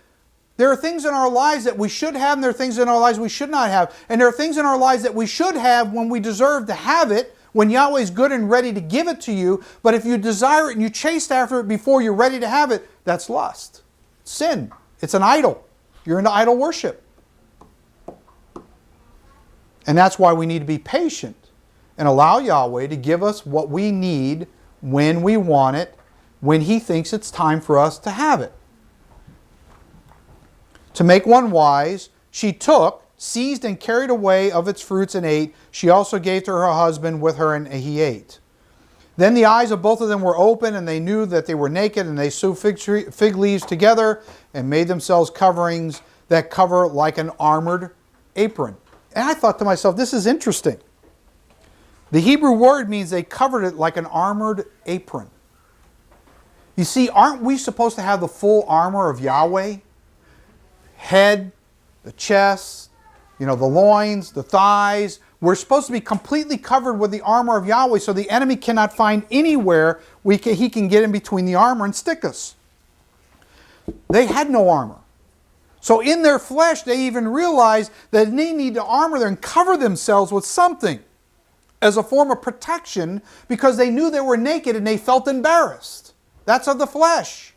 There are things in our lives that we should have, and there are things in our lives we should not have. And there are things in our lives that we should have when we deserve to have it, when Yahweh is good and ready to give it to you. But if you desire it and you chase after it before you're ready to have it, that's lust. Sin. It's an idol. You're into idol worship. And that's why we need to be patient and allow Yahweh to give us what we need when we want it, when He thinks it's time for us to have it. To make one wise, she took, seized and carried away of its fruits and ate. She also gave to her husband with her, and he ate. Then the eyes of both of them were open, and they knew that they were naked, and they sewed fig leaves together and made themselves coverings that cover like an armored apron. And I thought to myself, this is interesting. The Hebrew word means they covered it like an armored apron. You see, aren't we supposed to have the full armor of Yahweh? Head, the chest, the loins, the thighs. We're supposed to be completely covered with the armor of Yahweh so the enemy cannot find anywhere he can get in between the armor and stick us. They had no armor. So in their flesh, they even realized that they need to armor them and cover themselves with something as a form of protection because they knew they were naked and they felt embarrassed. That's of the flesh.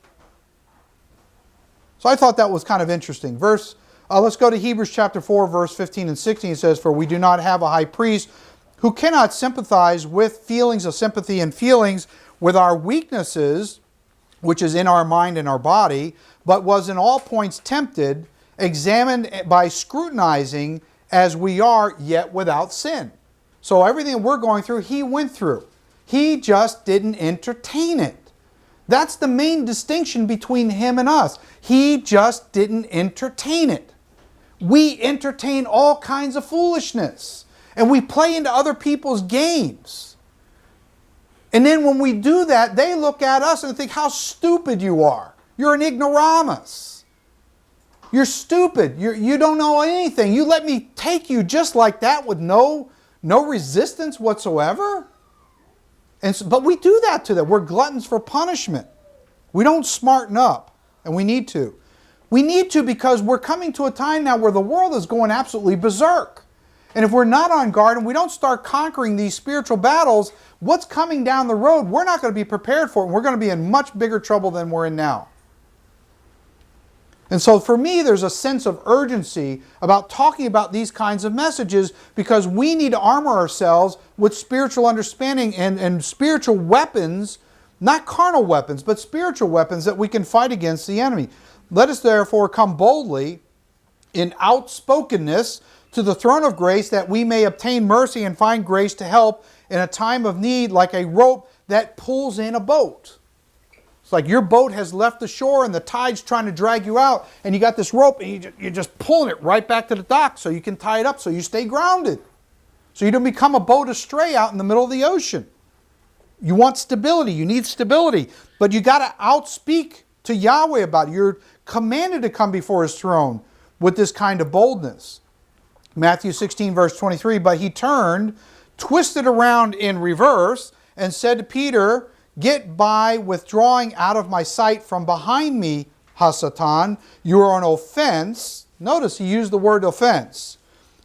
So I thought that was kind of interesting. Let's go to Hebrews chapter 4, verse 15 and 16. It says, "For we do not have a high priest who cannot sympathize with feelings of sympathy and feelings with our weaknesses, which is in our mind and our body, but was in all points tempted, examined by scrutinizing as we are, yet without sin." So everything we're going through, He went through. He just didn't entertain it. That's the main distinction between Him and us. He just didn't entertain it. We entertain all kinds of foolishness. And we play into other people's games. And then when we do that, they look at us and think, how stupid you are. You're an ignoramus. You're stupid. You don't know anything. You let me take you just like that with no resistance whatsoever? But we do that to them. We're gluttons for punishment. We don't smarten up, and we need to. We need to because we're coming to a time now where the world is going absolutely berserk. And if we're not on guard and we don't start conquering these spiritual battles, what's coming down the road, we're not going to be prepared for it, and we're going to be in much bigger trouble than we're in now. And so for me, there's a sense of urgency about talking about these kinds of messages because we need to armor ourselves with spiritual understanding and spiritual weapons, not carnal weapons, but spiritual weapons that we can fight against the enemy. Let us therefore come boldly in outspokenness to the throne of grace that we may obtain mercy and find grace to help in a time of need, like a rope that pulls in a boat. It's like your boat has left the shore and the tide's trying to drag you out, and you got this rope and you're just pulling it right back to the dock so you can tie it up so you stay grounded. So you don't become a boat astray out in the middle of the ocean. You want stability. You need stability. But you got to outspeak to Yahweh about it. You're commanded to come before His throne with this kind of boldness. Matthew 16 verse 23, "But He turned, twisted around in reverse, and said to Peter, 'Get by withdrawing out of my sight from behind me, HaSatan. You are an offense.'" Notice He used the word offense.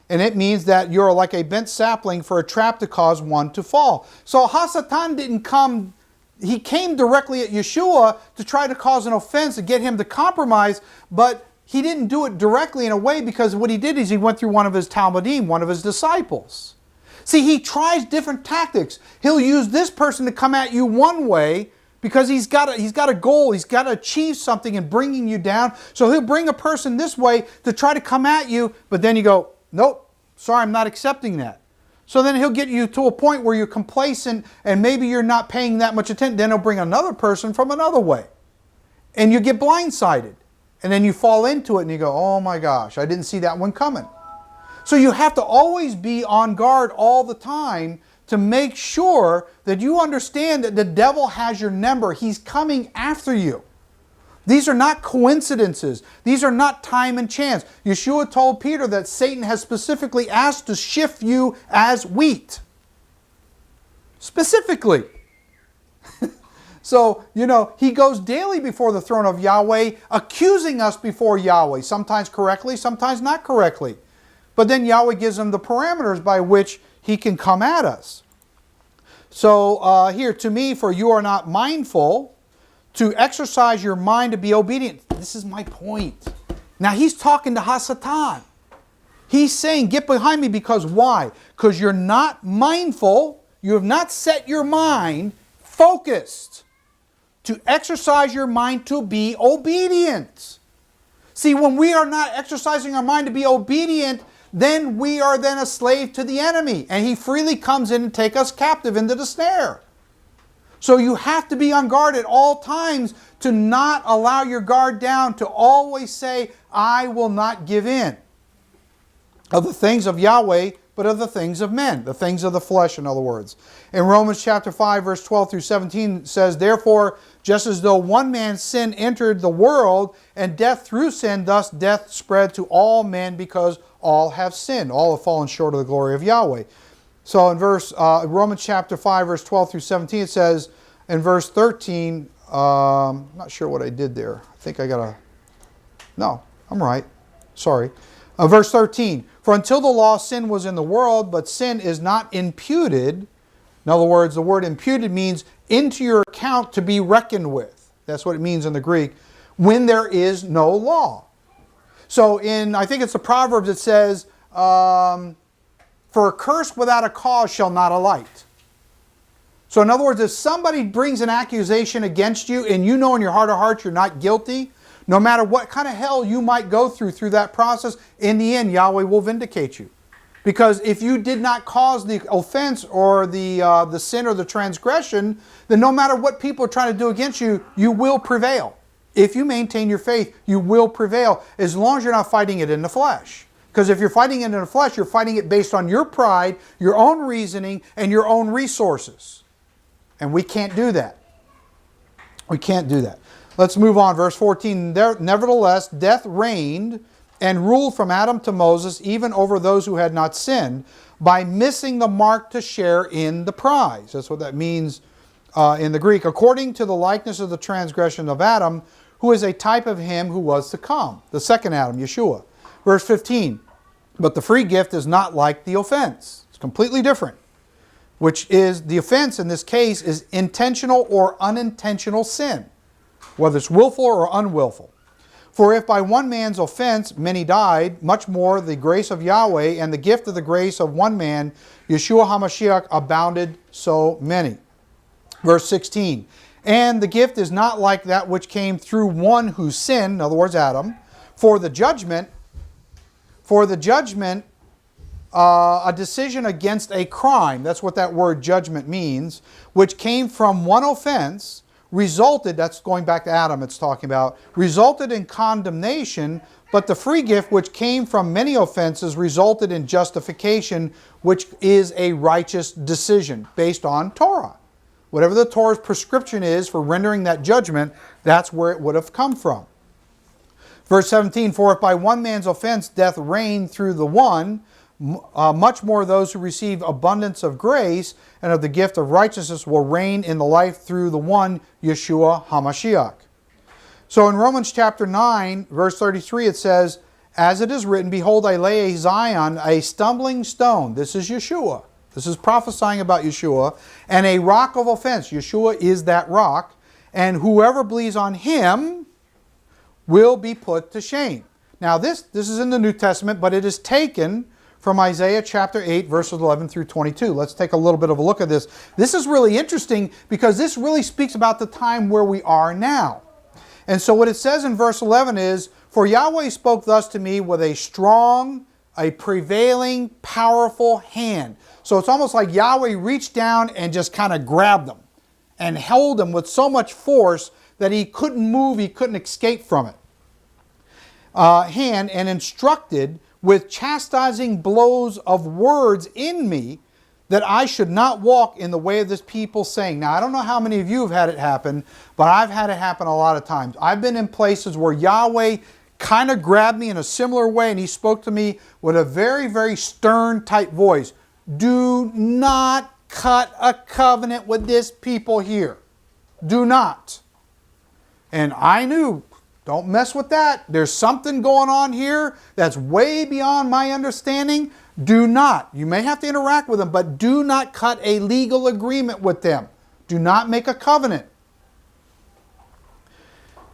And it means that you're like a bent sapling for a trap to cause one to fall. So HaSatan didn't come, he came directly at Yeshua to try to cause an offense and get him to compromise, but he didn't do it directly in a way because what he did is he went through one of his Talmudim, one of his disciples. See, he tries different tactics. He'll use this person to come at you one way Because he's got a goal. He's got to achieve something in bringing you down. So he'll bring a person this way to try to come at you, but then you go, nope, sorry, I'm not accepting that. So then he'll get you to a point where you're complacent and maybe you're not paying that much attention. Then he'll bring another person from another way. And you get blindsided. And then you fall into it and you go, oh my gosh, I didn't see that one coming. So you have to always be on guard all the time to make sure that you understand that the devil has your number. He's coming after you. These are not coincidences. These are not time and chance. Yeshua told Peter that Satan has specifically asked to shift you as wheat. Specifically. So, he goes daily before the throne of Yahweh, accusing us before Yahweh, sometimes correctly, sometimes not correctly. But then Yahweh gives him the parameters by which he can come at us. So here, to me, for you are not mindful to exercise your mind to be obedient. This is my point. Now he's talking to HaSatan. He's saying, get behind me, because why? Because you're not mindful, you have not set your mind focused to exercise your mind to be obedient. See, when we are not exercising our mind to be obedient, then we are then a slave to the enemy. And he freely comes in and takes us captive into the snare. So you have to be on guard at all times to not allow your guard down, to always say, I will not give in of the things of Yahweh, but of the things of men, the things of the flesh, in other words. In Romans chapter 5, verse 12 through 17, it says, therefore, just as though one man's sin entered the world, and death through sin, thus death spread to all men, because all have sinned. All have fallen short of the glory of Yahweh. So in Romans chapter 5, verse 12 through 17, it says, in verse 13, I'm not sure what I did there. I think I got to... No, I'm right. Sorry. Verse 13, for until the law, sin was in the world, but sin is not imputed. In other words, the word imputed means into your account, to be reckoned with. That's what it means in the Greek, when there is no law. So I think it's the Proverbs that says, for a curse without a cause shall not alight. So in other words, if somebody brings an accusation against you and you know in your heart of hearts you're not guilty, no matter what kind of hell you might go through that process, in the end Yahweh will vindicate you. Because if you did not cause the offense or the sin or the transgression, then no matter what people are trying to do against you, you will prevail. If you maintain your faith, you will prevail, as long as you're not fighting it in the flesh. Because if you're fighting it in the flesh, you're fighting it based on your pride, your own reasoning, and your own resources. And we can't do that. We can't do that. Let's move on. Verse 14, nevertheless, death reigned and ruled from Adam to Moses, even over those who had not sinned, by missing the mark to share in the prize. That's what that means in the Greek. According to the likeness of the transgression of Adam, who is a type of him who was to come. The second Adam, Yeshua. Verse 15, but the free gift is not like the offense. It's completely different. Which is, the offense in this case is intentional or unintentional sin, whether it's willful or unwillful. For if by one man's offense many died, much more the grace of Yahweh and the gift of the grace of one man, Yeshua HaMashiach, abounded so many. Verse 16, and the gift is not like that which came through one who sinned, in other words Adam, for the judgment, a decision against a crime, that's what that word judgment means, which came from one offense, resulted, that's going back to Adam it's talking about, resulted in condemnation, but the free gift which came from many offenses resulted in justification, which is a righteous decision based on Torah. Whatever the Torah's prescription is for rendering that judgment, that's where it would have come from. Verse 17, for if by one man's offense death reigned through the one, much more those who receive abundance of grace and of the gift of righteousness will reign in the life through the one, Yeshua HaMashiach. So in Romans chapter 9, verse 33, it says, as it is written, behold, I lay a Zion, a stumbling stone. This is Yeshua. This is prophesying about Yeshua. And a rock of offense. Yeshua is that rock. And whoever believes on him will be put to shame. Now this is in the New Testament, but it is taken from Isaiah chapter 8, verses 11 through 22. Let's take a little bit of a look at this. This is really interesting because this really speaks about the time where we are now. And so what it says in verse 11 is, "For Yahweh spoke thus to me with a strong, a prevailing, powerful hand." So it's almost like Yahweh reached down and just kind of grabbed them and held them with so much force that he couldn't move, he couldn't escape from it. Hand, and instructed with chastising blows of words in me, that I should not walk in the way of this people, saying. Now, I don't know how many of you have had it happen, but I've had it happen a lot of times. I've been in places where Yahweh kind of grabbed me in a similar way, and he spoke to me with a very, very stern type voice. Do not cut a covenant with this people here. Do not. And I knew, don't mess with that. There's something going on here that's way beyond my understanding. Do not. You may have to interact with them, but do not cut a legal agreement with them. Do not make a covenant.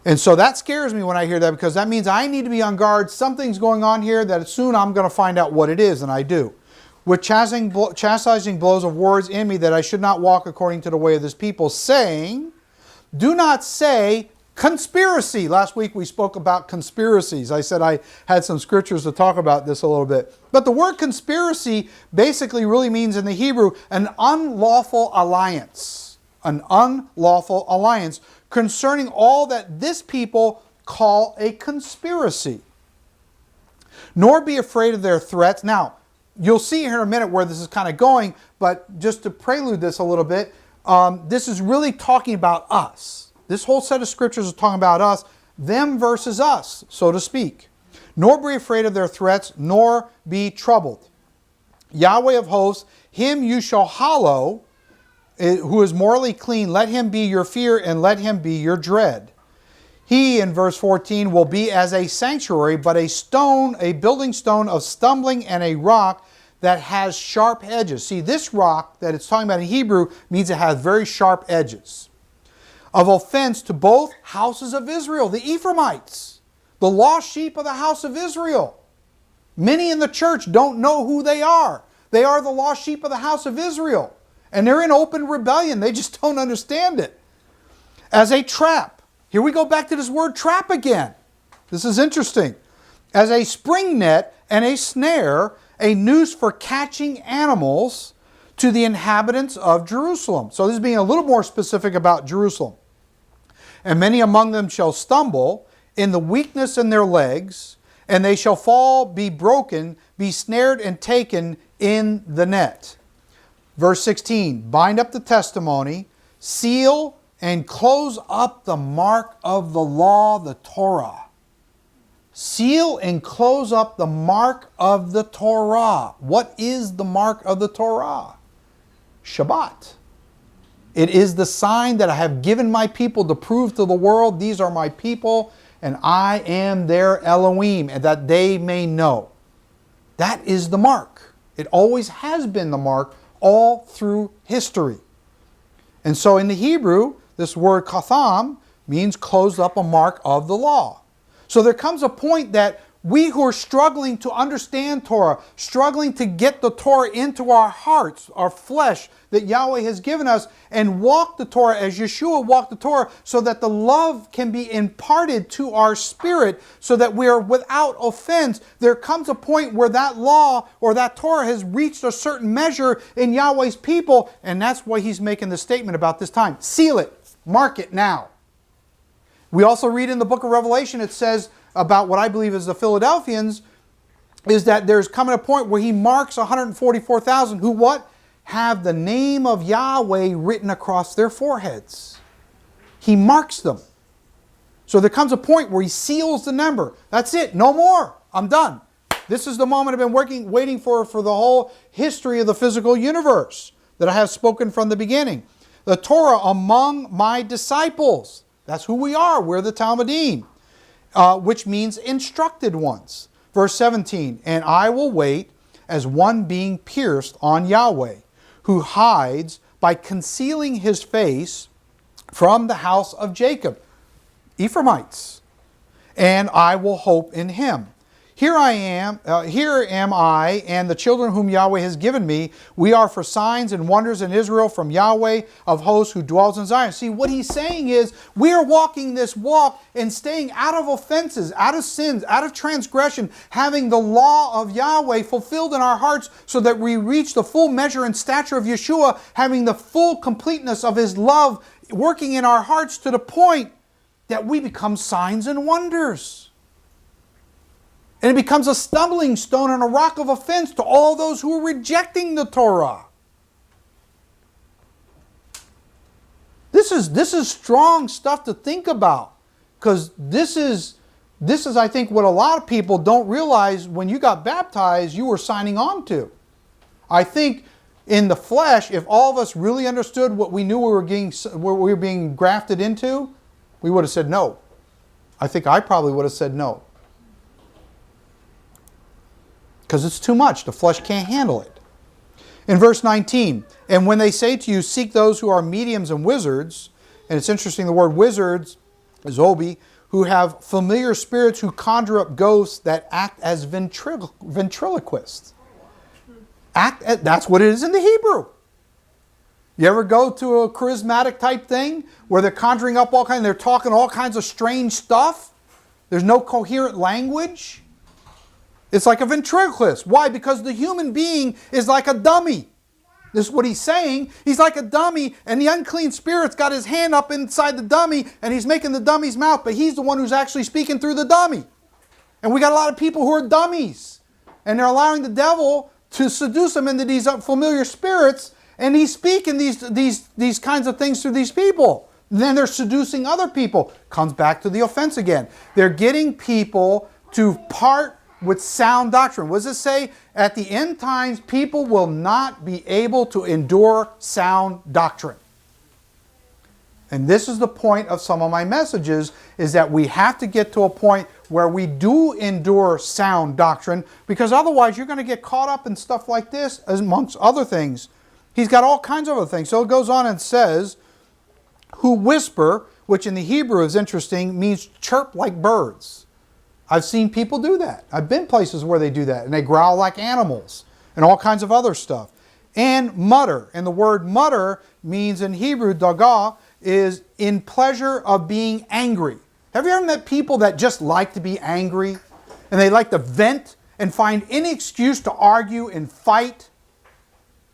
And so that scares me when I hear that, because that means I need to be on guard. Something's going on here that soon I'm going to find out what it is, and I do. With chastising blows of words in me, that I should not walk according to the way of this people, saying, do not say conspiracy. Last week we spoke about conspiracies. I said I had some scriptures to talk about this a little bit. But the word conspiracy basically really means in the Hebrew an unlawful alliance. An unlawful alliance concerning all that this people call a conspiracy. Nor be afraid of their threats. Now, you'll see here in a minute where this is kind of going, but just to prelude this a little bit, this is really talking about us. This whole set of scriptures is talking about us, them versus us, so to speak. Nor be afraid of their threats, nor be troubled. Yahweh of hosts, him you shall hallow, who is morally clean. Let him be your fear, and let him be your dread. He, in verse 14, will be as a sanctuary, but a stone, a building stone of stumbling, and a rock that has sharp edges. See, this rock that it's talking about in Hebrew means it has very sharp edges. Of offense to both houses of Israel, the Ephraimites, the lost sheep of the house of Israel. Many in the church don't know who they are. They are the lost sheep of the house of Israel. And they're in open rebellion. They just don't understand it. As a trap. Here we go back to this word trap again. This is interesting. As a spring net and a snare, a noose for catching animals to the inhabitants of Jerusalem. So this is being a little more specific about Jerusalem. And many among them shall stumble in the weakness in their legs, and they shall fall, be broken, be snared and taken in the net. Verse 16, bind up the testimony, seal and close up the mark of the law, the Torah. Seal and close up the mark of the Torah. What is the mark of the Torah? Shabbat. It is the sign that I have given my people to prove to the world, these are my people, and I am their Elohim, and that they may know. That is the mark. It always has been the mark all through history. And so in the Hebrew, this word katham means close up a mark of the law. So there comes a point that we who are struggling to understand Torah, struggling to get the Torah into our hearts, our flesh that Yahweh has given us, and walk the Torah as Yeshua walked the Torah, so that the love can be imparted to our spirit, so that we are without offense. There comes a point where that law or that Torah has reached a certain measure in Yahweh's people, and that's why he's making the statement about this time. Seal it. Mark it now. We also read in the book of Revelation, it says about what I believe is the Philadelphians, is that there's coming a point where he marks 144,000 who what? Have the name of Yahweh written across their foreheads. He marks them. So there comes a point where he seals the number. That's it. No more. I'm done. This is the moment I've been waiting for the whole history of the physical universe that I have spoken from the beginning. The Torah among my disciples. That's who we are. We're the Talmudim. Which means instructed ones. Verse 17, and I will wait as one being pierced on Yahweh, who hides by concealing his face from the house of Jacob, Ephraimites, and I will hope in him. Here am I, and the children whom Yahweh has given me. We are for signs and wonders in Israel from Yahweh of hosts who dwells in Zion. See, what he's saying is, we are walking this walk and staying out of offenses, out of sins, out of transgression, having the law of Yahweh fulfilled in our hearts so that we reach the full measure and stature of Yeshua, having the full completeness of his love working in our hearts to the point that we become signs and wonders. And it becomes a stumbling stone and a rock of offense to all those who are rejecting the Torah. This is strong stuff to think about, because this is I think what a lot of people don't realize. When you got baptized, you were signing on to. I think in the flesh, if all of us really understood what we knew we were being grafted into, we would have said no. I think I probably would have said no. Because it's too much. The flesh can't handle it. In verse 19, and when they say to you, seek those who are mediums and wizards, and it's interesting, the word wizards is obi, who have familiar spirits who conjure up ghosts that act as ventriloquists. That's what it is in the Hebrew. You ever go to a charismatic type thing where they're conjuring up they're talking all kinds of strange stuff? There's no coherent language. It's like a ventriloquist. Why? Because the human being is like a dummy. This is what he's saying. He's like a dummy, and the unclean spirit's got his hand up inside the dummy, and he's making the dummy's mouth, but he's the one who's actually speaking through the dummy. And we got a lot of people who are dummies, and they're allowing the devil to seduce them into these unfamiliar spirits, and he's speaking these kinds of things through these people. And then they're seducing other people. Comes back to the offense again. They're getting people to part with sound doctrine. What does it say? At the end times, people will not be able to endure sound doctrine. And this is the point of some of my messages, is that we have to get to a point where we do endure sound doctrine, because otherwise you're going to get caught up in stuff like this, amongst other things. He's got all kinds of other things. So it goes on and says, who whisper, which in the Hebrew is interesting, means chirp like birds. I've seen people do that. I've been places where they do that, and they growl like animals and all kinds of other stuff. And mutter. And the word mutter means in Hebrew, dagah, is in pleasure of being angry. Have you ever met people that just like to be angry? And they like to vent and find any excuse to argue and fight?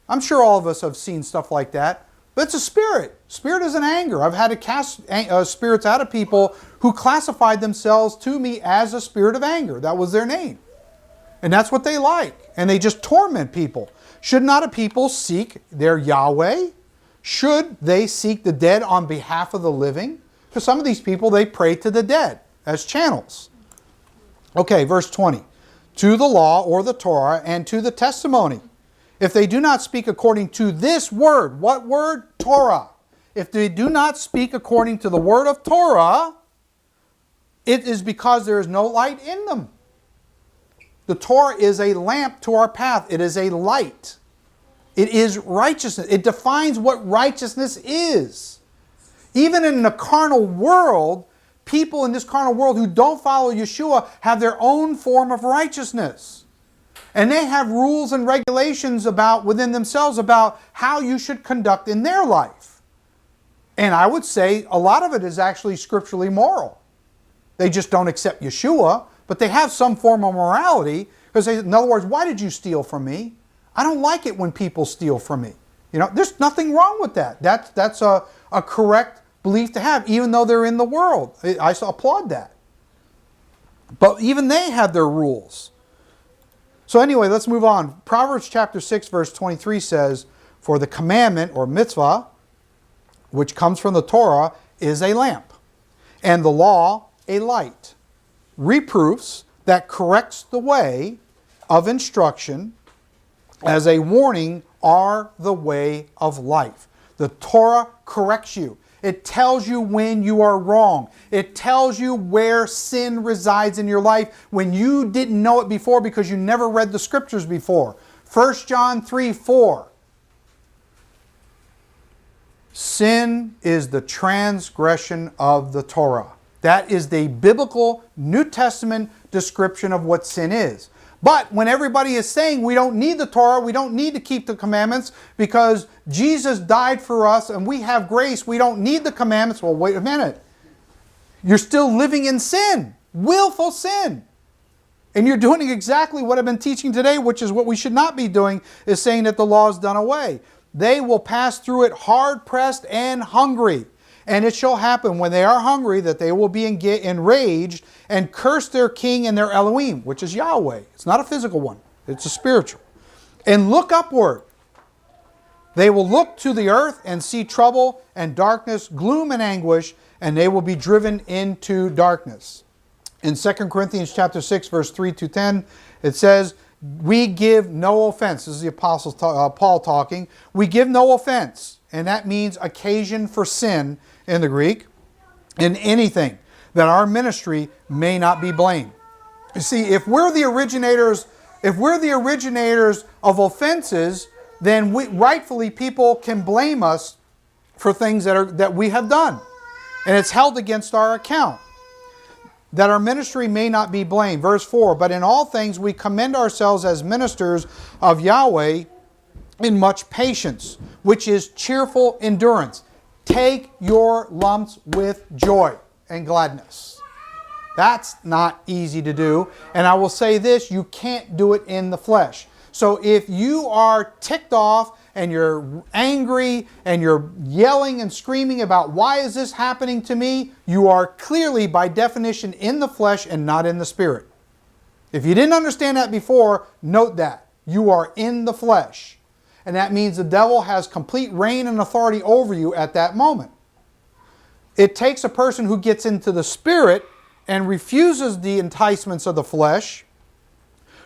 I'm sure all of us have seen stuff like that. But it's a spirit. Spirit is an anger. I've had to cast spirits out of people who classified themselves to me as a spirit of anger. That was their name. And that's what they like. And they just torment people. Should not a people seek their Yahweh? Should they seek the dead on behalf of the living? Because some of these people, they pray to the dead as channels. Okay, verse 20. To the law or the Torah and to the testimony. If they do not speak according to this word, what word? Torah. If they do not speak according to the word of Torah, it is because there is no light in them. The Torah is a lamp to our path. It is a light. It is righteousness. It defines what righteousness is. Even in the carnal world, people in this carnal world who don't follow Yeshua have their own form of righteousness. And they have rules and regulations within themselves about how you should conduct in their life. And I would say a lot of it is actually scripturally moral. They just don't accept Yeshua, but they have some form of morality. Because in other words, why did you steal from me? I don't like it when people steal from me. There's nothing wrong with that. That's a correct belief to have, even though they're in the world. I applaud that. But even they have their rules. So anyway, let's move on. Proverbs chapter 6, verse 23 says, for the commandment, or mitzvah, which comes from the Torah, is a lamp, and the law a light. Reproofs that corrects the way of instruction as a warning are the way of life. The Torah corrects you. It tells you when you are wrong. It tells you where sin resides in your life when you didn't know it before because you never read the scriptures before. 1 John 3:4. Sin is the transgression of the Torah. That is the biblical New Testament description of what sin is. But when everybody is saying we don't need the Torah, we don't need to keep the commandments because Jesus died for us and we have grace, we don't need the commandments. Well, wait a minute. You're still living in sin, willful sin. And you're doing exactly what I've been teaching today, which is what we should not be doing, is saying that the law is done away. They will pass through it hard-pressed and hungry. And it shall happen when they are hungry that they will be enraged and curse their king and their Elohim, which is Yahweh. It's not a physical one. It's a spiritual. And look upward. They will look to the earth and see trouble and darkness, gloom and anguish, and they will be driven into darkness. In 2 Corinthians chapter 6, verse 3 to 10, it says, we give no offense. This is the Apostle Paul talking. We give no offense. And that means occasion for sin in the Greek, in anything, that our ministry may not be blamed. You see, if we're the originators of offenses, then rightfully people can blame us for things that we have done. And it's held against our account. That our ministry may not be blamed. Verse 4, but in all things we commend ourselves as ministers of Yahweh in much patience, which is cheerful endurance. Take your lumps with joy and gladness. That's not easy to do. And I will say this, you can't do it in the flesh. So if you are ticked off and you're angry and you're yelling and screaming about why is this happening to me, you are clearly by definition in the flesh and not in the spirit. If you didn't understand that before, note that. You are in the flesh. And that means the devil has complete reign and authority over you at that moment. It takes a person who gets into the spirit and refuses the enticements of the flesh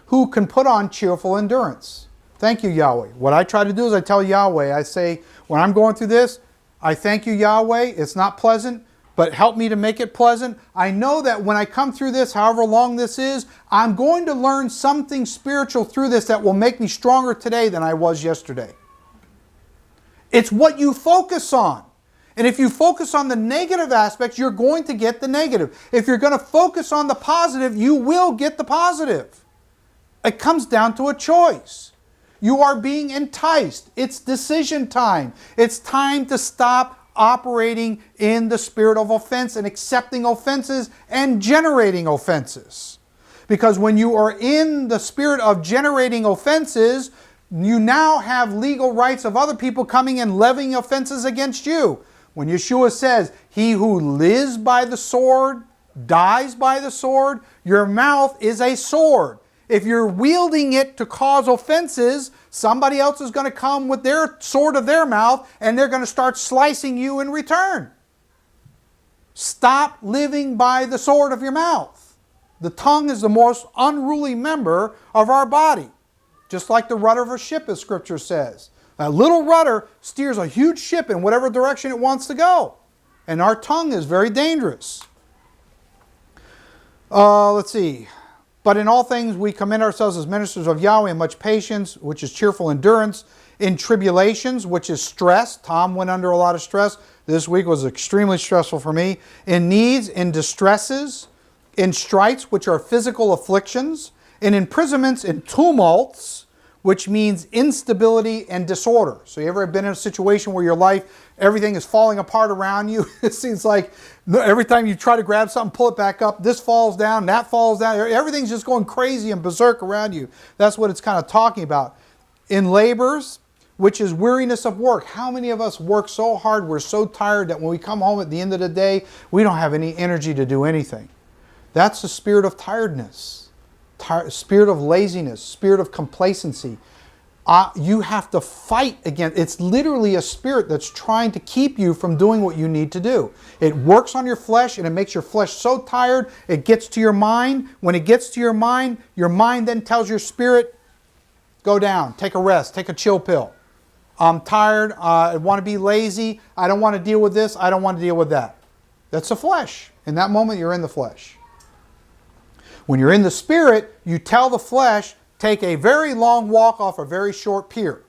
who can put on cheerful endurance. Thank you, Yahweh. What I try to do is I tell Yahweh, I say, when I'm going through this, I thank you, Yahweh. It's not pleasant, but help me to make it pleasant. I know that when I come through this, however long this is, I'm going to learn something spiritual through this that will make me stronger today than I was yesterday. It's what you focus on. And if you focus on the negative aspects, you're going to get the negative. If you're going to focus on the positive, you will get the positive. It comes down to a choice. You are being enticed. It's decision time. It's time to stop operating in the spirit of offense and accepting offenses and generating offenses. Because when you are in the spirit of generating offenses, you now have legal rights of other people coming and levying offenses against you. When Yeshua says, he who lives by the sword, dies by the sword, your mouth is a sword. If you're wielding it to cause offenses, somebody else is going to come with their sword of their mouth and they're going to start slicing you in return. Stop living by the sword of your mouth. The tongue is the most unruly member of our body. Just like the rudder of a ship, as Scripture says. A little rudder steers a huge ship in whatever direction it wants to go. And our tongue is very dangerous. Let's see. But in all things we commend ourselves as ministers of Yahweh in much patience, which is cheerful endurance, in tribulations, which is stress. Tom went under a lot of stress. This week was extremely stressful for me. In needs, in distresses, in stripes, which are physical afflictions, in imprisonments, in tumults, which means instability and disorder. So you ever been in a situation where your life, everything is falling apart around you? It seems like every time you try to grab something, pull it back up, this falls down, that falls down. Everything's just going crazy and berserk around you. That's what it's kind of talking about. In labors, which is weariness of work. How many of us work so hard, we're so tired that when we come home at the end of the day, we don't have any energy to do anything. That's the spirit of tiredness. Spirit of laziness, spirit of complacency. You have to fight against. It's literally a spirit that's trying to keep you from doing what you need to do. It works on your flesh and it makes your flesh so tired, it gets to your mind. When it gets to your mind then tells your spirit, go down, take a rest, take a chill pill. I'm tired, I want to be lazy, I don't want to deal with this, I don't want to deal with that. That's the flesh. In that moment, you're in the flesh. When you're in the spirit, you tell the flesh, take a very long walk off a very short pier.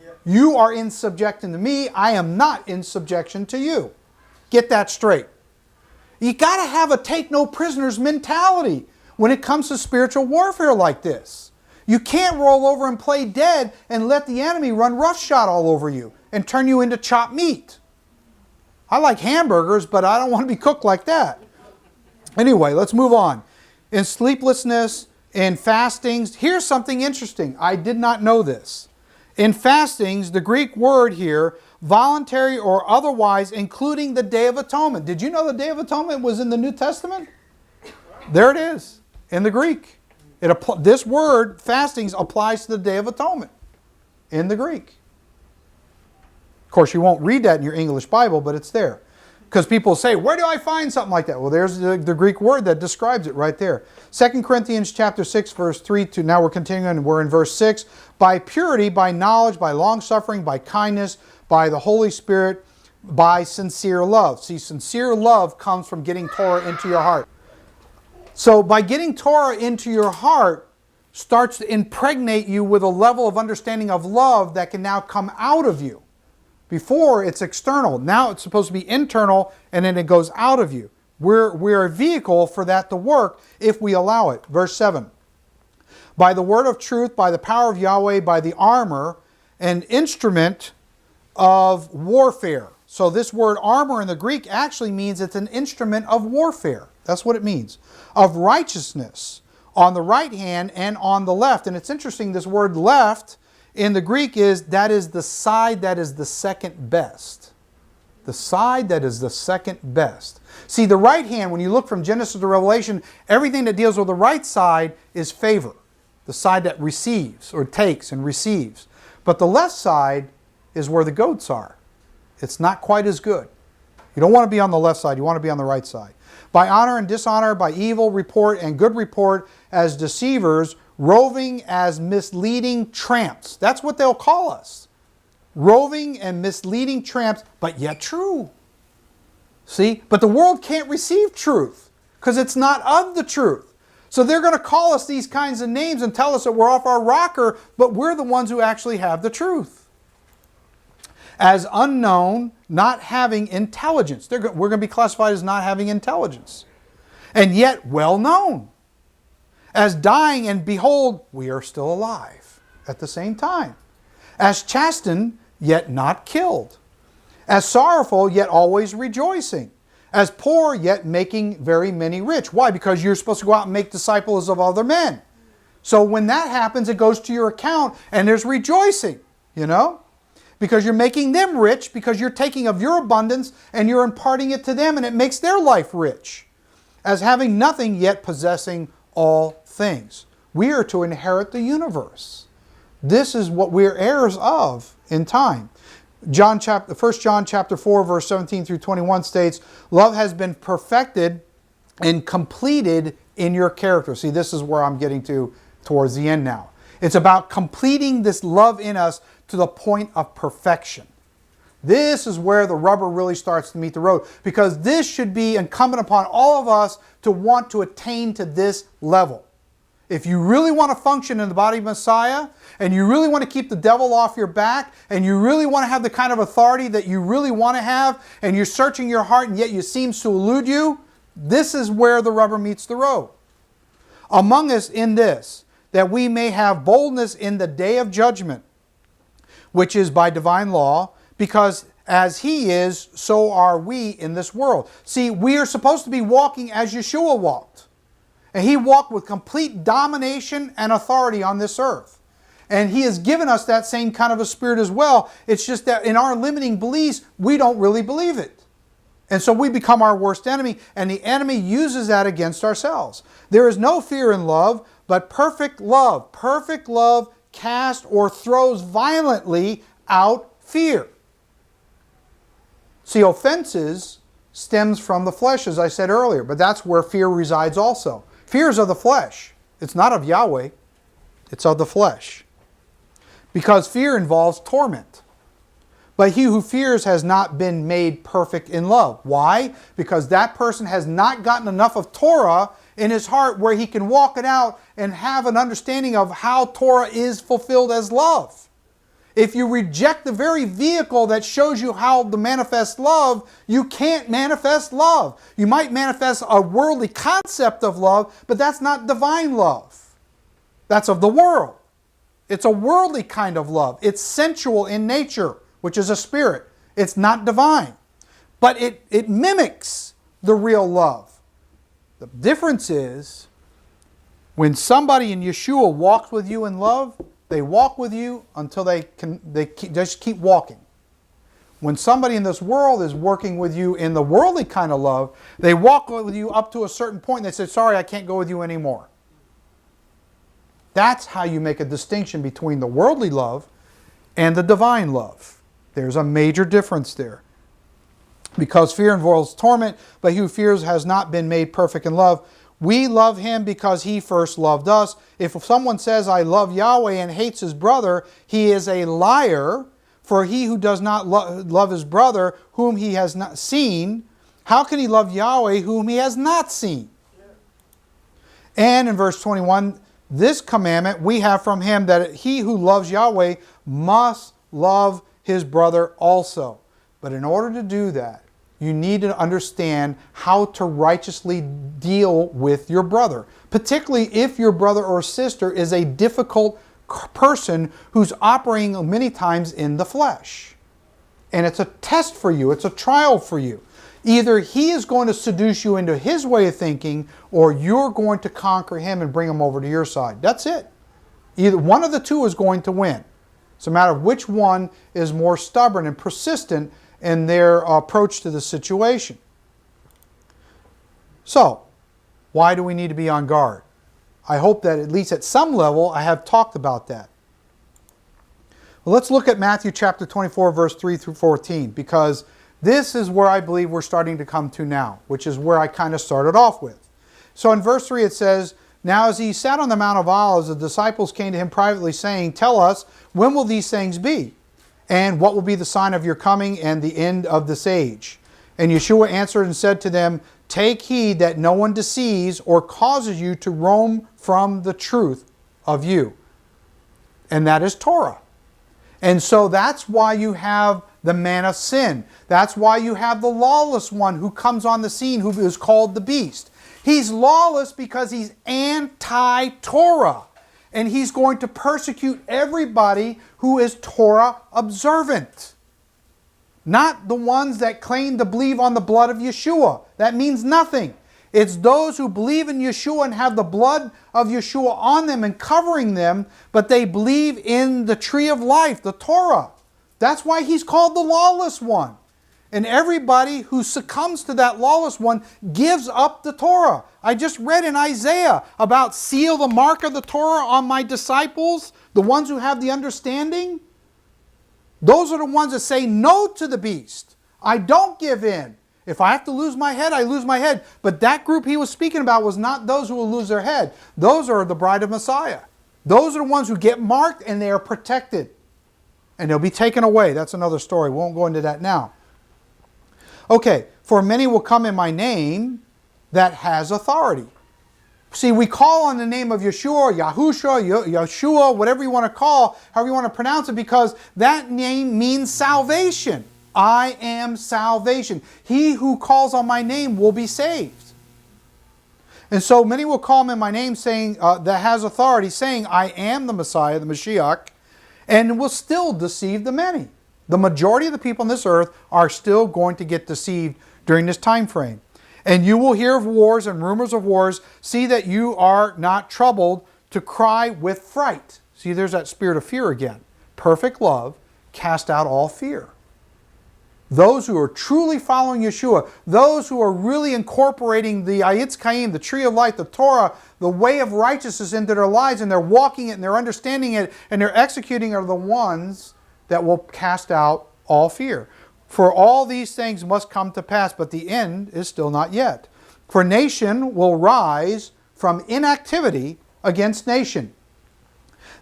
Yeah. You are in subjection to me. I am not in subjection to you. Get that straight. You got to have a take no prisoners mentality when it comes to spiritual warfare like this. You can't roll over and play dead and let the enemy run roughshod all over you and turn you into chopped meat. I like hamburgers, but I don't want to be cooked like that. Anyway, let's move on. In sleeplessness, in fastings, here's something interesting. I did not know this. In fastings, the Greek word here, voluntary or otherwise, including the Day of Atonement. Did you know the Day of Atonement was in the New Testament? There it is, in the Greek. This word, fastings, applies to the Day of Atonement in the Greek. Of course, you won't read that in your English Bible, but it's there. Because people say, where do I find something like that? Well, there's the Greek word that describes it right there. 2 Corinthians chapter 6, verse 3 to, now we're continuing, and we're in verse 6. By purity, by knowledge, by long-suffering, by kindness, by the Holy Spirit, by sincere love. See, sincere love comes from getting Torah into your heart. So by getting Torah into your heart starts to impregnate you with a level of understanding of love that can now come out of you. Before, it's external. Now it's supposed to be internal, and then it goes out of you. We're a vehicle for that to work if we allow it. Verse 7. By the word of truth, by the power of Yahweh, by the armor, an instrument of warfare. So this word armor in the Greek actually means it's an instrument of warfare. That's what it means. Of righteousness on the right hand and on the left. And it's interesting, this word left in the Greek that is the side that is the second best. The side that is the second best. See, the right hand, when you look from Genesis to Revelation, everything that deals with the right side is favor. The side that receives or takes and receives. But the left side is where the goats are. It's not quite as good. You don't want to be on the left side. You want to be on the right side. By honor and dishonor, by evil report and good report, as deceivers, roving as misleading tramps. That's what they'll call us. Roving and misleading tramps, but yet true. See? But the world can't receive truth because it's not of the truth. So they're going to call us these kinds of names and tell us that we're off our rocker, but we're the ones who actually have the truth. As unknown, not having intelligence. We're going to be classified as not having intelligence. And yet well known. As dying, and behold, we are still alive at the same time. As chastened, yet not killed. As sorrowful, yet always rejoicing. As poor, yet making very many rich. Why? Because you're supposed to go out and make disciples of other men. So when that happens, it goes to your account and there's rejoicing, you know? Because you're making them rich, because you're taking of your abundance and you're imparting it to them, and it makes their life rich. As having nothing, yet possessing all things. We are to inherit the universe. This is what we're heirs of in time. 1 John chapter 4, verse 17 through 21 states, love has been perfected and completed in your character. See, this is where I'm getting to towards the end now. It's about completing this love in us to the point of perfection. This is where the rubber really starts to meet the road, because this should be incumbent upon all of us to want to attain to this level. If you really want to function in the body of Messiah, and you really want to keep the devil off your back, and you really want to have the kind of authority that you really want to have, and you're searching your heart and yet it seems to elude you, this is where the rubber meets the road. Among us in this, that we may have boldness in the day of judgment, which is by divine law, because as He is, so are we in this world. See, we are supposed to be walking as Yeshua walked. And He walked with complete domination and authority on this earth. And He has given us that same kind of a spirit as well. It's just that in our limiting beliefs, we don't really believe it. And so we become our worst enemy, and the enemy uses that against ourselves. There is no fear in love, but perfect love casts or throws violently out fear. See, offenses stems from the flesh, as I said earlier, but that's where fear resides also. Fear is of the flesh. It's not of Yahweh. It's of the flesh. Because fear involves torment. But he who fears has not been made perfect in love. Why? Because that person has not gotten enough of Torah in his heart where he can walk it out and have an understanding of how Torah is fulfilled as love. If you reject the very vehicle that shows you how to manifest love, you can't manifest love. You might manifest a worldly concept of love, but that's not divine love. That's of the world. It's a worldly kind of love. It's sensual in nature, which is a spirit. It's not divine. But it mimics the real love. The difference is, when somebody in Yeshua walks with you in love, they walk with you until they just keep walking. When somebody in this world is working with you in the worldly kind of love, they walk with you up to a certain point and they say, sorry, I can't go with you anymore. That's how you make a distinction between the worldly love and the divine love. There's a major difference there. Because fear involves torment, but he who fears has not been made perfect in love. We love him because he first loved us. If someone says, I love Yahweh and hates his brother, he is a liar. For he who does not love his brother, whom he has not seen, how can he love Yahweh whom he has not seen? And in verse 21, this commandment we have from him, that he who loves Yahweh must love his brother also. But in order to do that, you need to understand how to righteously deal with your brother. Particularly if your brother or sister is a difficult person who's operating many times in the flesh. And it's a test for you. It's a trial for you. Either he is going to seduce you into his way of thinking, or you're going to conquer him and bring him over to your side. That's it. Either one of the two is going to win. It's a matter of which one is more stubborn and persistent in their approach to the situation. So, why do we need to be on guard? I hope that at least at some level I have talked about that. Well, let's look at Matthew chapter 24, verse 3 through 14, because this is where I believe we're starting to come to now, which is where I kind of started off with. So in verse 3 it says, Now as he sat on the Mount of Olives, the disciples came to him privately, saying, Tell us, when will these things be? And what will be the sign of your coming and the end of this age? And Yeshua answered and said to them, Take heed that no one deceives or causes you to roam from the truth of you. And that is Torah. And so that's why you have the man of sin. That's why you have the lawless one who comes on the scene, who is called the beast. He's lawless because he's anti-Torah. And he's going to persecute everybody who is Torah observant. Not the ones that claim to believe on the blood of Yeshua. That means nothing. It's those who believe in Yeshua and have the blood of Yeshua on them and covering them, but they believe in the tree of life, the Torah. That's why he's called the lawless one. And everybody who succumbs to that lawless one gives up the Torah. I just read in Isaiah about seal the mark of the Torah on my disciples, the ones who have the understanding. Those are the ones that say no to the beast. I don't give in. If I have to lose my head, I lose my head. But that group he was speaking about was not those who will lose their head. Those are the bride of Messiah. Those are the ones who get marked and they are protected. And they'll be taken away. That's another story. We won't go into that now. Okay, for many will come in my name that has authority. See, we call on the name of Yeshua, Yahusha, Yeshua, whatever you want to call, however you want to pronounce it, because that name means salvation. I am salvation. He who calls on my name will be saved. And so many will call him in my name, saying that has authority, saying, I am the Messiah, the Mashiach, and will still deceive the many. The majority of the people on this earth are still going to get deceived during this time frame. And you will hear of wars and rumors of wars. See that you are not troubled to cry with fright. See, there's that spirit of fear again. Perfect love cast out all fear. Those who are truly following Yeshua, those who are really incorporating the Ayitz Chaim, the tree of life, the Torah, the way of righteousness into their lives, and they're walking it and they're understanding it and they're executing, are the ones that will cast out all fear. For all these things must come to pass, but the end is still not yet. For nation will rise from inactivity against nation.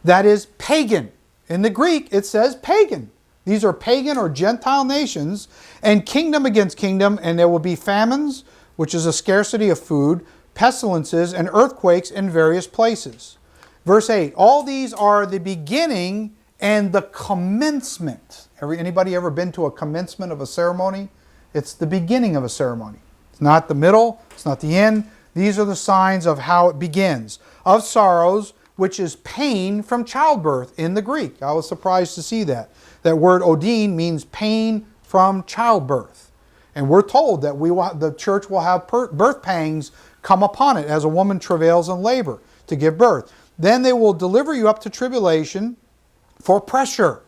That is pagan. In the Greek, it says pagan. These are pagan or Gentile nations, and kingdom against kingdom, and there will be famines, which is a scarcity of food, pestilences, and earthquakes in various places. Verse 8, all these are the beginning and the commencement. Anybody ever been to a commencement of a ceremony? It's the beginning of a ceremony. It's not the middle, it's not the end. These are the signs of how it begins. Of sorrows, which is pain from childbirth in the Greek. I was surprised to see that. That word odin means pain from childbirth. And we're told that the church will have birth pangs come upon it as a woman travails in labor to give birth. Then they will deliver you up to tribulation for pressure.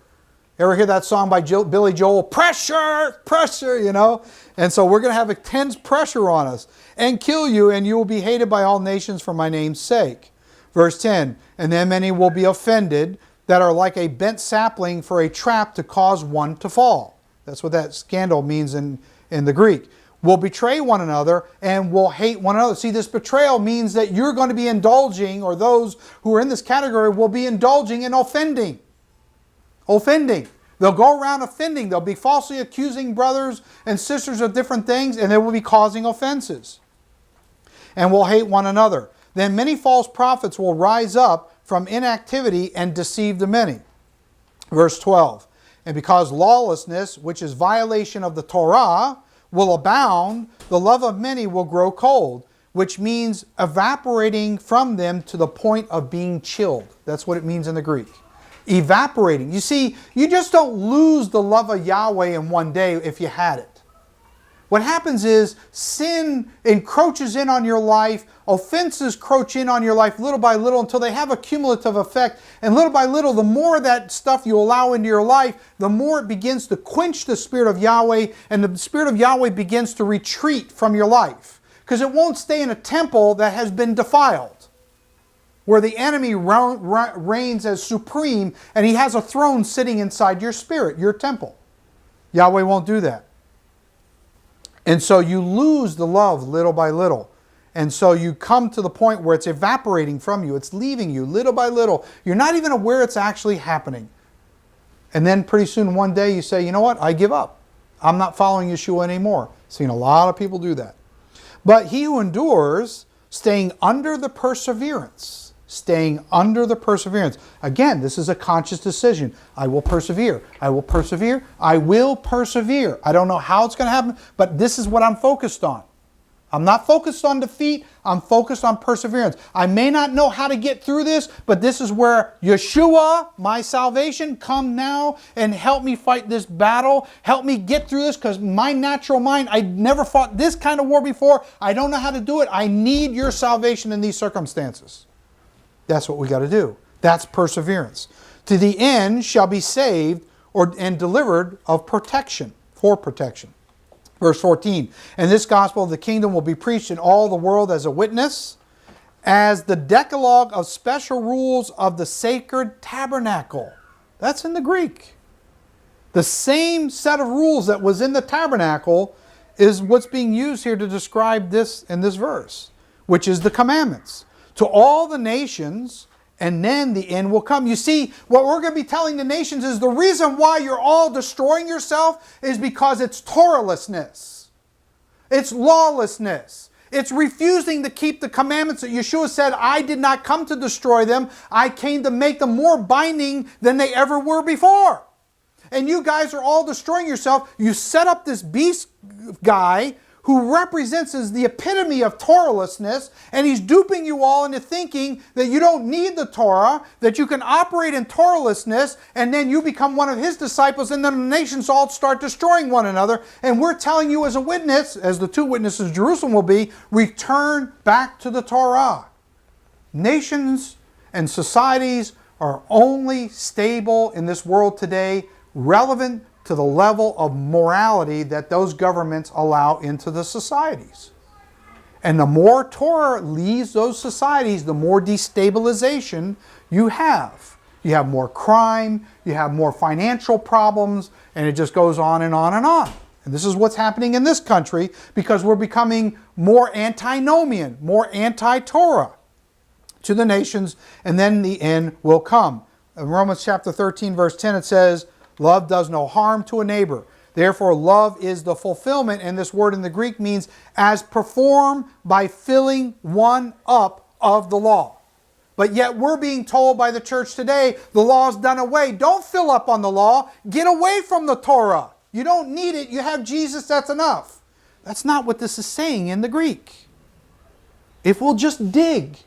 Ever hear that song by Billy Joel? Pressure, pressure, you know? And so we're going to have intense pressure on us and kill you, and you will be hated by all nations for my name's sake. Verse 10, and then many will be offended that are like a bent sapling for a trap to cause one to fall. That's what that scandal means in the Greek. Will betray one another and will hate one another. See, this betrayal means that you're going to be indulging, or those who are in this category will be indulging in offending. Offending. They'll go around offending. They'll be falsely accusing brothers and sisters of different things, and they will be causing offenses. And will hate one another. Then many false prophets will rise up from inactivity and deceive the many. Verse 12. And because lawlessness, which is violation of the Torah, will abound, the love of many will grow cold, which means evaporating from them to the point of being chilled. That's what it means in the Greek. Evaporating. You see, you just don't lose the love of Yahweh in one day if you had it. What happens is sin encroaches in on your life, offenses encroach in on your life little by little until they have a cumulative effect. And little by little, the more that stuff you allow into your life, the more it begins to quench the Spirit of Yahweh, and the Spirit of Yahweh begins to retreat from your life. Because it won't stay in a temple that has been defiled, where the enemy reigns as supreme and he has a throne sitting inside your spirit, your temple. Yahweh won't do that. And so you lose the love little by little. And so you come to the point where it's evaporating from you. It's leaving you little by little. You're not even aware it's actually happening. And then pretty soon one day you say, you know what? I give up. I'm not following Yeshua anymore. Seen a lot of people do that. But he who endures, staying under the perseverance. Staying under the perseverance. Again, this is a conscious decision. I will persevere. I will persevere. I will persevere. I don't know how it's going to happen, but this is what I'm focused on. I'm not focused on defeat. I'm focused on perseverance. I may not know how to get through this, but this is where Yeshua, my salvation, come now and help me fight this battle. Help me get through this, because my natural mind, I never fought this kind of war before. I don't know how to do it. I need your salvation in these circumstances. That's what we got to do. That's perseverance. To the end shall be saved and delivered of protection, for protection. Verse 14, and this gospel of the kingdom will be preached in all the world as a witness, as the decalogue of special rules of the sacred tabernacle. That's in the Greek. The same set of rules that was in the tabernacle is what's being used here to describe this in this verse, which is the commandments. To all the nations, and then the end will come. You see, what we're going to be telling the nations is the reason why you're all destroying yourself is because it's Torahlessness. It's lawlessness. It's refusing to keep the commandments that Yeshua said, I did not come to destroy them. I came to make them more binding than they ever were before. And you guys are all destroying yourself. You set up this beast guy who represents as the epitome of Torahlessness, and he's duping you all into thinking that you don't need the Torah, that you can operate in Torahlessness, and then you become one of his disciples, and then the nations all start destroying one another. And we're telling you as a witness, as the two witnesses Jerusalem will be, return back to the Torah. Nations and societies are only stable in this world today, relevant to the level of morality that those governments allow into the societies. And the more Torah leaves those societies, the more destabilization you have. You have more crime, you have more financial problems, and it just goes on and on and on. And this is what's happening in this country because we're becoming more antinomian, more anti-Torah to the nations, and then the end will come. In Romans chapter 13, verse 10, it says, love does no harm to a neighbor. Therefore, love is the fulfillment, and this word in the Greek means as performed by filling one up of the law. But yet we're being told by the church today, the law's done away. Don't fill up on the law. Get away from the Torah. You don't need it. You have Jesus, that's enough. That's not what this is saying in the Greek. If we'll just dig,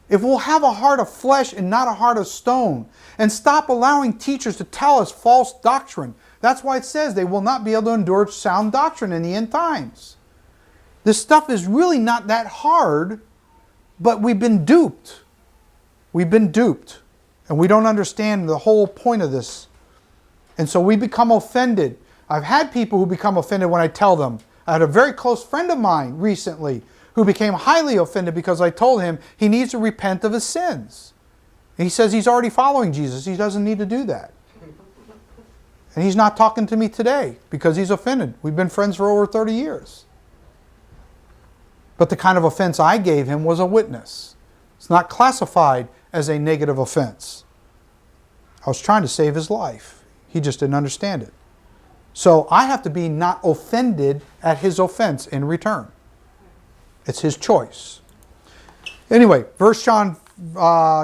if we'll have a heart of flesh and not a heart of stone, and stop allowing teachers to tell us false doctrine. That's why it says they will not be able to endure sound doctrine in the end times. This stuff is really not that hard, but we've been duped. We've been duped. And we don't understand the whole point of this. And so we become offended. I've had people who become offended when I tell them. I had a very close friend of mine recently who became highly offended because I told him he needs to repent of his sins. And he says he's already following Jesus. He doesn't need to do that. And he's not talking to me today because he's offended. We've been friends for over 30 years. But the kind of offense I gave him was a witness. It's not classified as a negative offense. I was trying to save his life. He just didn't understand it. So I have to be not offended at his offense in return. It's his choice. Anyway, John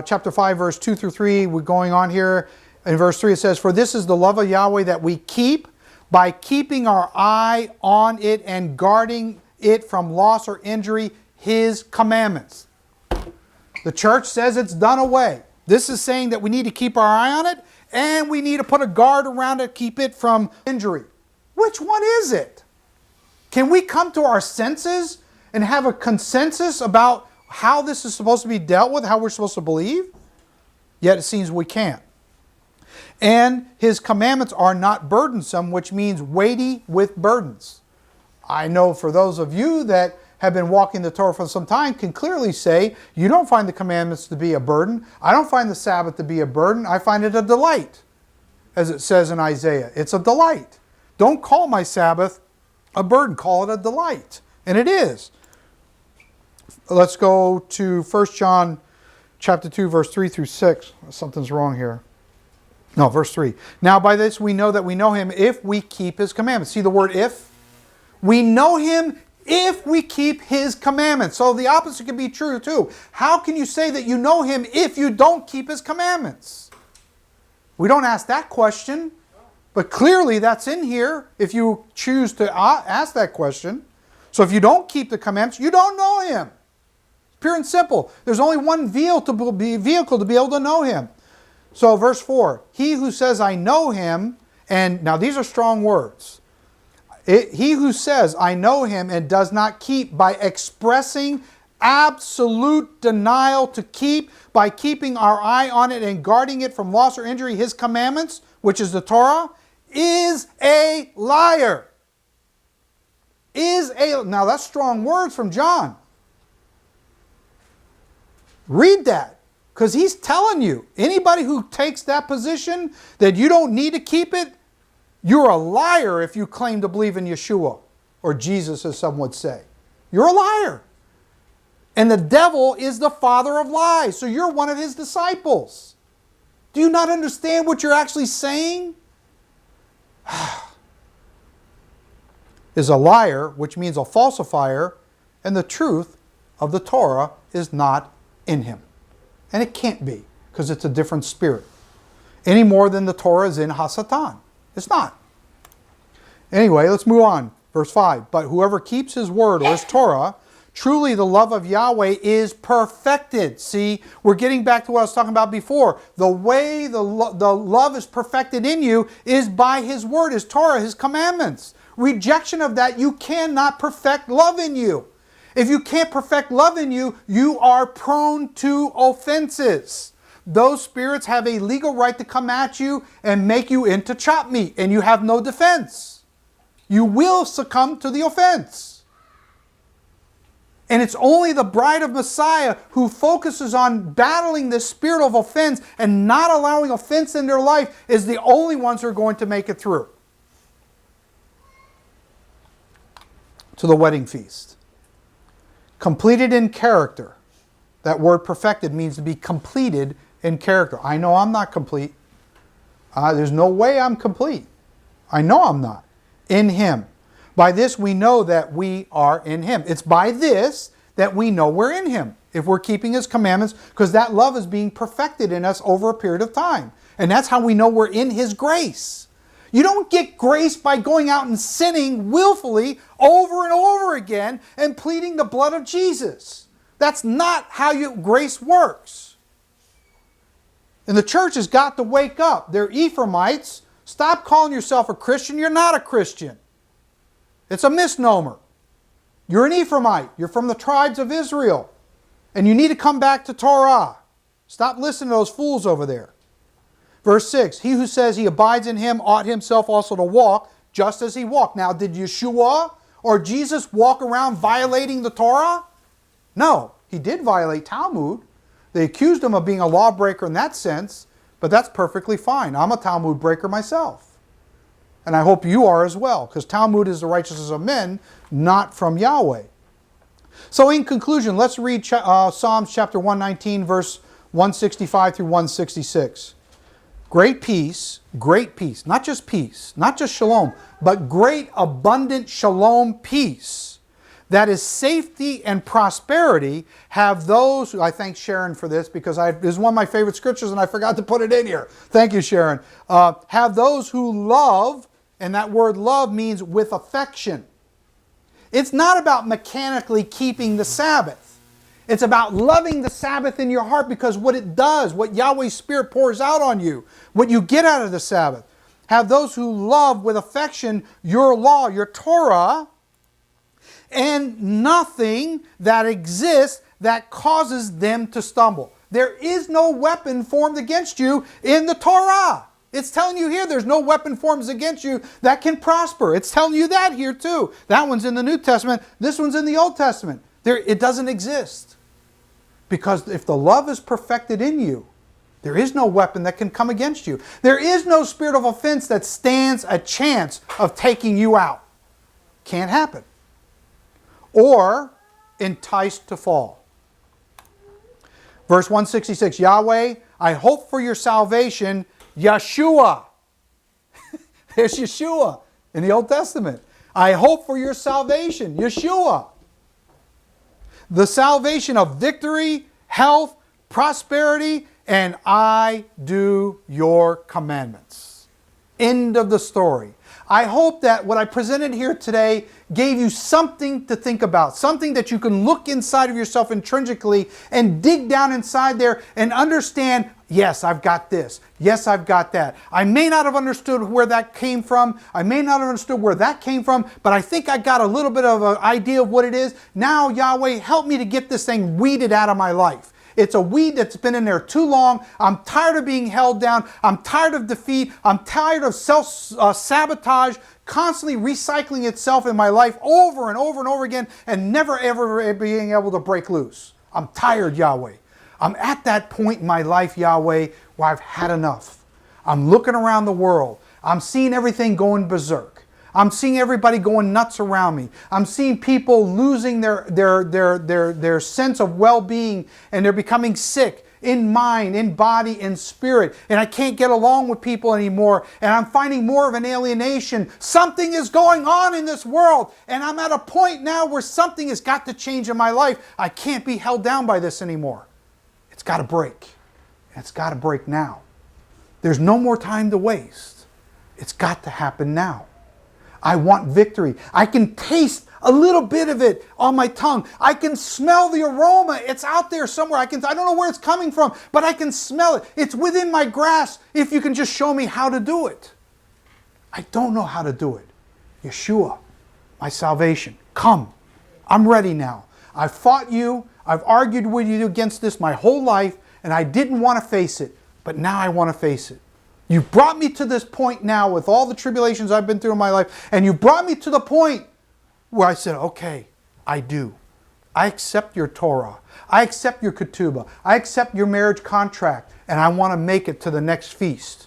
chapter 5, verse 2 through 3, we're going on here. In verse 3 it says, "For this is the love of Yahweh, that we keep by keeping our eye on it and guarding it from loss or injury, His commandments." The church says it's done away. This is saying that we need to keep our eye on it and we need to put a guard around it, keep it from injury. Which one is it? Can we come to our senses and have a consensus about how this is supposed to be dealt with, how we're supposed to believe? Yet it seems we can't. And His commandments are not burdensome, which means weighty with burdens. I know for those of you that have been walking the Torah for some time can clearly say, you don't find the commandments to be a burden. I don't find the Sabbath to be a burden. I find it a delight, as it says in Isaiah. It's a delight. Don't call my Sabbath a burden. Call it a delight. And it is. Let's go to 1 John chapter 2, verse 3 through 6. Something's wrong here. No, verse 3. "Now by this we know that we know Him if we keep His commandments." See the word if? We know Him if we keep His commandments. So the opposite can be true too. How can you say that you know Him if you don't keep His commandments? We don't ask that question, but clearly that's in here if you choose to ask that question. So if you don't keep the commandments, you don't know Him. Pure and simple. There's only one vehicle to be able to know Him. So verse 4, "He who says, I know Him," and now these are strong words. "He who says, I know Him, and does not keep," by expressing absolute denial to keep, by keeping our eye on it and guarding it from loss or injury, His commandments, which is the Torah, is a liar. Now that's strong words from John. Read that. Because he's telling you, anybody who takes that position that you don't need to keep it, you're a liar if you claim to believe in Yeshua or Jesus, as some would say. You're a liar. And the devil is the father of lies, so you're one of his disciples. Do you not understand what you're actually saying? Is a liar, which means a falsifier, and the truth of the Torah is not in him. And it can't be, because it's a different spirit. Any more than the Torah is in HaSatan. It's not. Anyway, let's move on. Verse 5. "But whoever keeps His word," or His Torah, "truly the love of Yahweh is perfected." See, we're getting back to what I was talking about before. The way the love is perfected in you is by His word, His Torah, His commandments. Rejection of that, you cannot perfect love in you. If you can't perfect love in you, you are prone to offenses. Those spirits have a legal right to come at you and make you into chop meat, and you have no defense. You will succumb to the offense. And it's only the bride of Messiah who focuses on battling this spirit of offense and not allowing offense in their life is the only ones who are going to make it through to the wedding feast. Completed in character. That word perfected means to be completed in character. I know I'm not complete. There's no way I'm complete. I know I'm not. In Him. By this we know that we are in Him. It's by this that we know we're in Him. if we're keeping His commandments, because that love is being perfected in us over a period of time. And that's how we know we're in His grace. You don't get grace by going out and sinning willfully over and over again and pleading the blood of Jesus. That's not how grace works. And the church has got to wake up. They're Ephraimites. Stop calling yourself a Christian. You're not a Christian. It's a misnomer. You're an Ephraimite. You're from the tribes of Israel. And you need to come back to Torah. Stop listening to those fools over there. Verse 6, he who says he abides in Him ought himself also to walk just as He walked. Now, did Yeshua or Jesus walk around violating the Torah? No, He did violate Talmud. They accused Him of being a lawbreaker in that sense, but that's perfectly fine. I'm a Talmud breaker myself. And I hope you are as well, because Talmud is the righteousness of men, not from Yahweh. So in conclusion, let's read Psalms chapter 119, verse 165 through 166. Great peace, not just shalom, but great abundant shalom peace, that is safety and prosperity, have those who, I thank Sharon for this, because this is one of my favorite scriptures and I forgot to put it in here. Thank you, Sharon. Have those who love, and that word love means with affection. It's not about mechanically keeping the Sabbath. It's about loving the Sabbath in your heart, because what it does, what Yahweh's Spirit pours out on you, what you get out of the Sabbath. Have those who love with affection your law, your Torah, and nothing that exists that causes them to stumble. There is no weapon formed against you in the Torah. It's telling you here there's no weapon formed against you that can prosper. It's telling you that here too. That one's in the New Testament. This one's in the Old Testament. It doesn't exist. Because if the love is perfected in you, there is no weapon that can come against you. There is no spirit of offense that stands a chance of taking you out. Can't happen. Or enticed to fall. Verse 166, Yahweh, I hope for your salvation, Yeshua. There's Yeshua in the Old Testament. I hope for your salvation, Yeshua. The salvation of victory, health, prosperity, and I do your commandments. End of the story. I hope that what I presented here today gave you something to think about, something that you can look inside of yourself intrinsically and dig down inside there and understand, yes, I've got this. Yes, I've got that. I may not have understood where that came from. I may not have understood where that came from, but I think I got a little bit of an idea of what it is. Now, Yahweh, help me to get this thing weeded out of my life. It's a weed that's been in there too long. I'm tired of being held down. I'm tired of defeat. I'm tired of self-sabotage, constantly recycling itself in my life over and over and over again and never ever being able to break loose. I'm tired, Yahweh. I'm at that point in my life, Yahweh, where I've had enough. I'm looking around the world. I'm seeing everything going berserk. I'm seeing everybody going nuts around me. I'm seeing people losing their sense of well-being, and they're becoming sick in mind, in body, in spirit. And I can't get along with people anymore. And I'm finding more of an alienation. Something is going on in this world. And I'm at a point now where something has got to change in my life. I can't be held down by this anymore. It's got to break. And it's got to break now. There's no more time to waste. It's got to happen now. I want victory. I can taste a little bit of it on my tongue. I can smell the aroma. It's out there somewhere. I don't know where it's coming from, but I can smell it. It's within my grasp if you can just show me how to do it. I don't know how to do it. Yeshua, my salvation, come. I'm ready now. I've fought you. I've argued with you against this my whole life, and I didn't want to face it, but now I want to face it. You brought me to this point now with all the tribulations I've been through in my life, and you brought me to the point where I said, okay, I do. I accept your Torah. I accept your ketubah. I accept your marriage contract, and I want to make it to the next feast,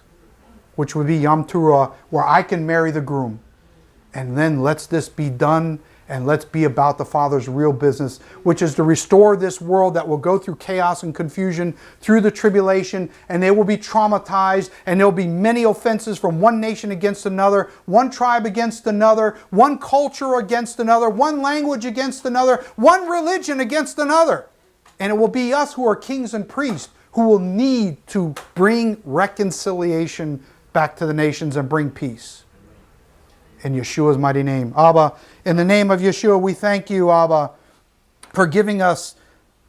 which would be Yom Teruah, where I can marry the groom. And then let's this be done, and let's be about the Father's real business, which is to restore this world that will go through chaos and confusion through the tribulation, and they will be traumatized, and there will be many offenses from one nation against another, one tribe against another, one culture against another, one language against another, one religion against another. And it will be us who are kings and priests who will need to bring reconciliation back to the nations and bring peace. In Yeshua's mighty name. Abba, in the name of Yeshua, we thank you, Abba, for giving us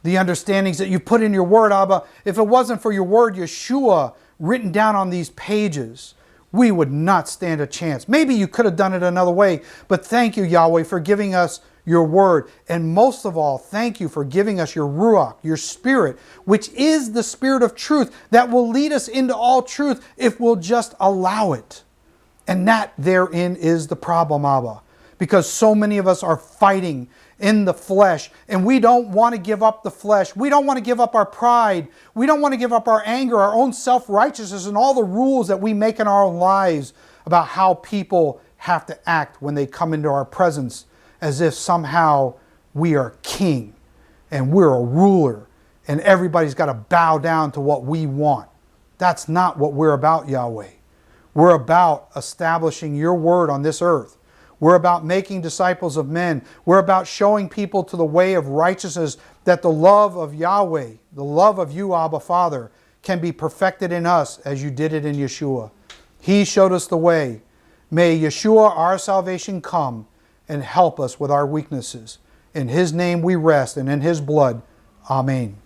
the understandings that you put in your word, Abba. If it wasn't for your word, Yeshua, written down on these pages, we would not stand a chance. Maybe you could have done it another way, but thank you, Yahweh, for giving us your word. And most of all, thank you for giving us your Ruach, your Spirit, which is the Spirit of truth that will lead us into all truth if we'll just allow it. And that therein is the problem, Abba, because so many of us are fighting in the flesh, and we don't want to give up the flesh. We don't want to give up our pride. We don't want to give up our anger, our own self-righteousness, and all the rules that we make in our own lives about how people have to act when they come into our presence, as if somehow we are king and we're a ruler and everybody's got to bow down to what we want. That's not what we're about, Yahweh. We're about establishing your word on this earth. We're about making disciples of men. We're about showing people to the way of righteousness, that the love of Yahweh, the love of you, Abba Father, can be perfected in us as you did it in Yeshua. He showed us the way. May Yeshua, our salvation, come and help us with our weaknesses. In His name we rest, and in His blood. Amen.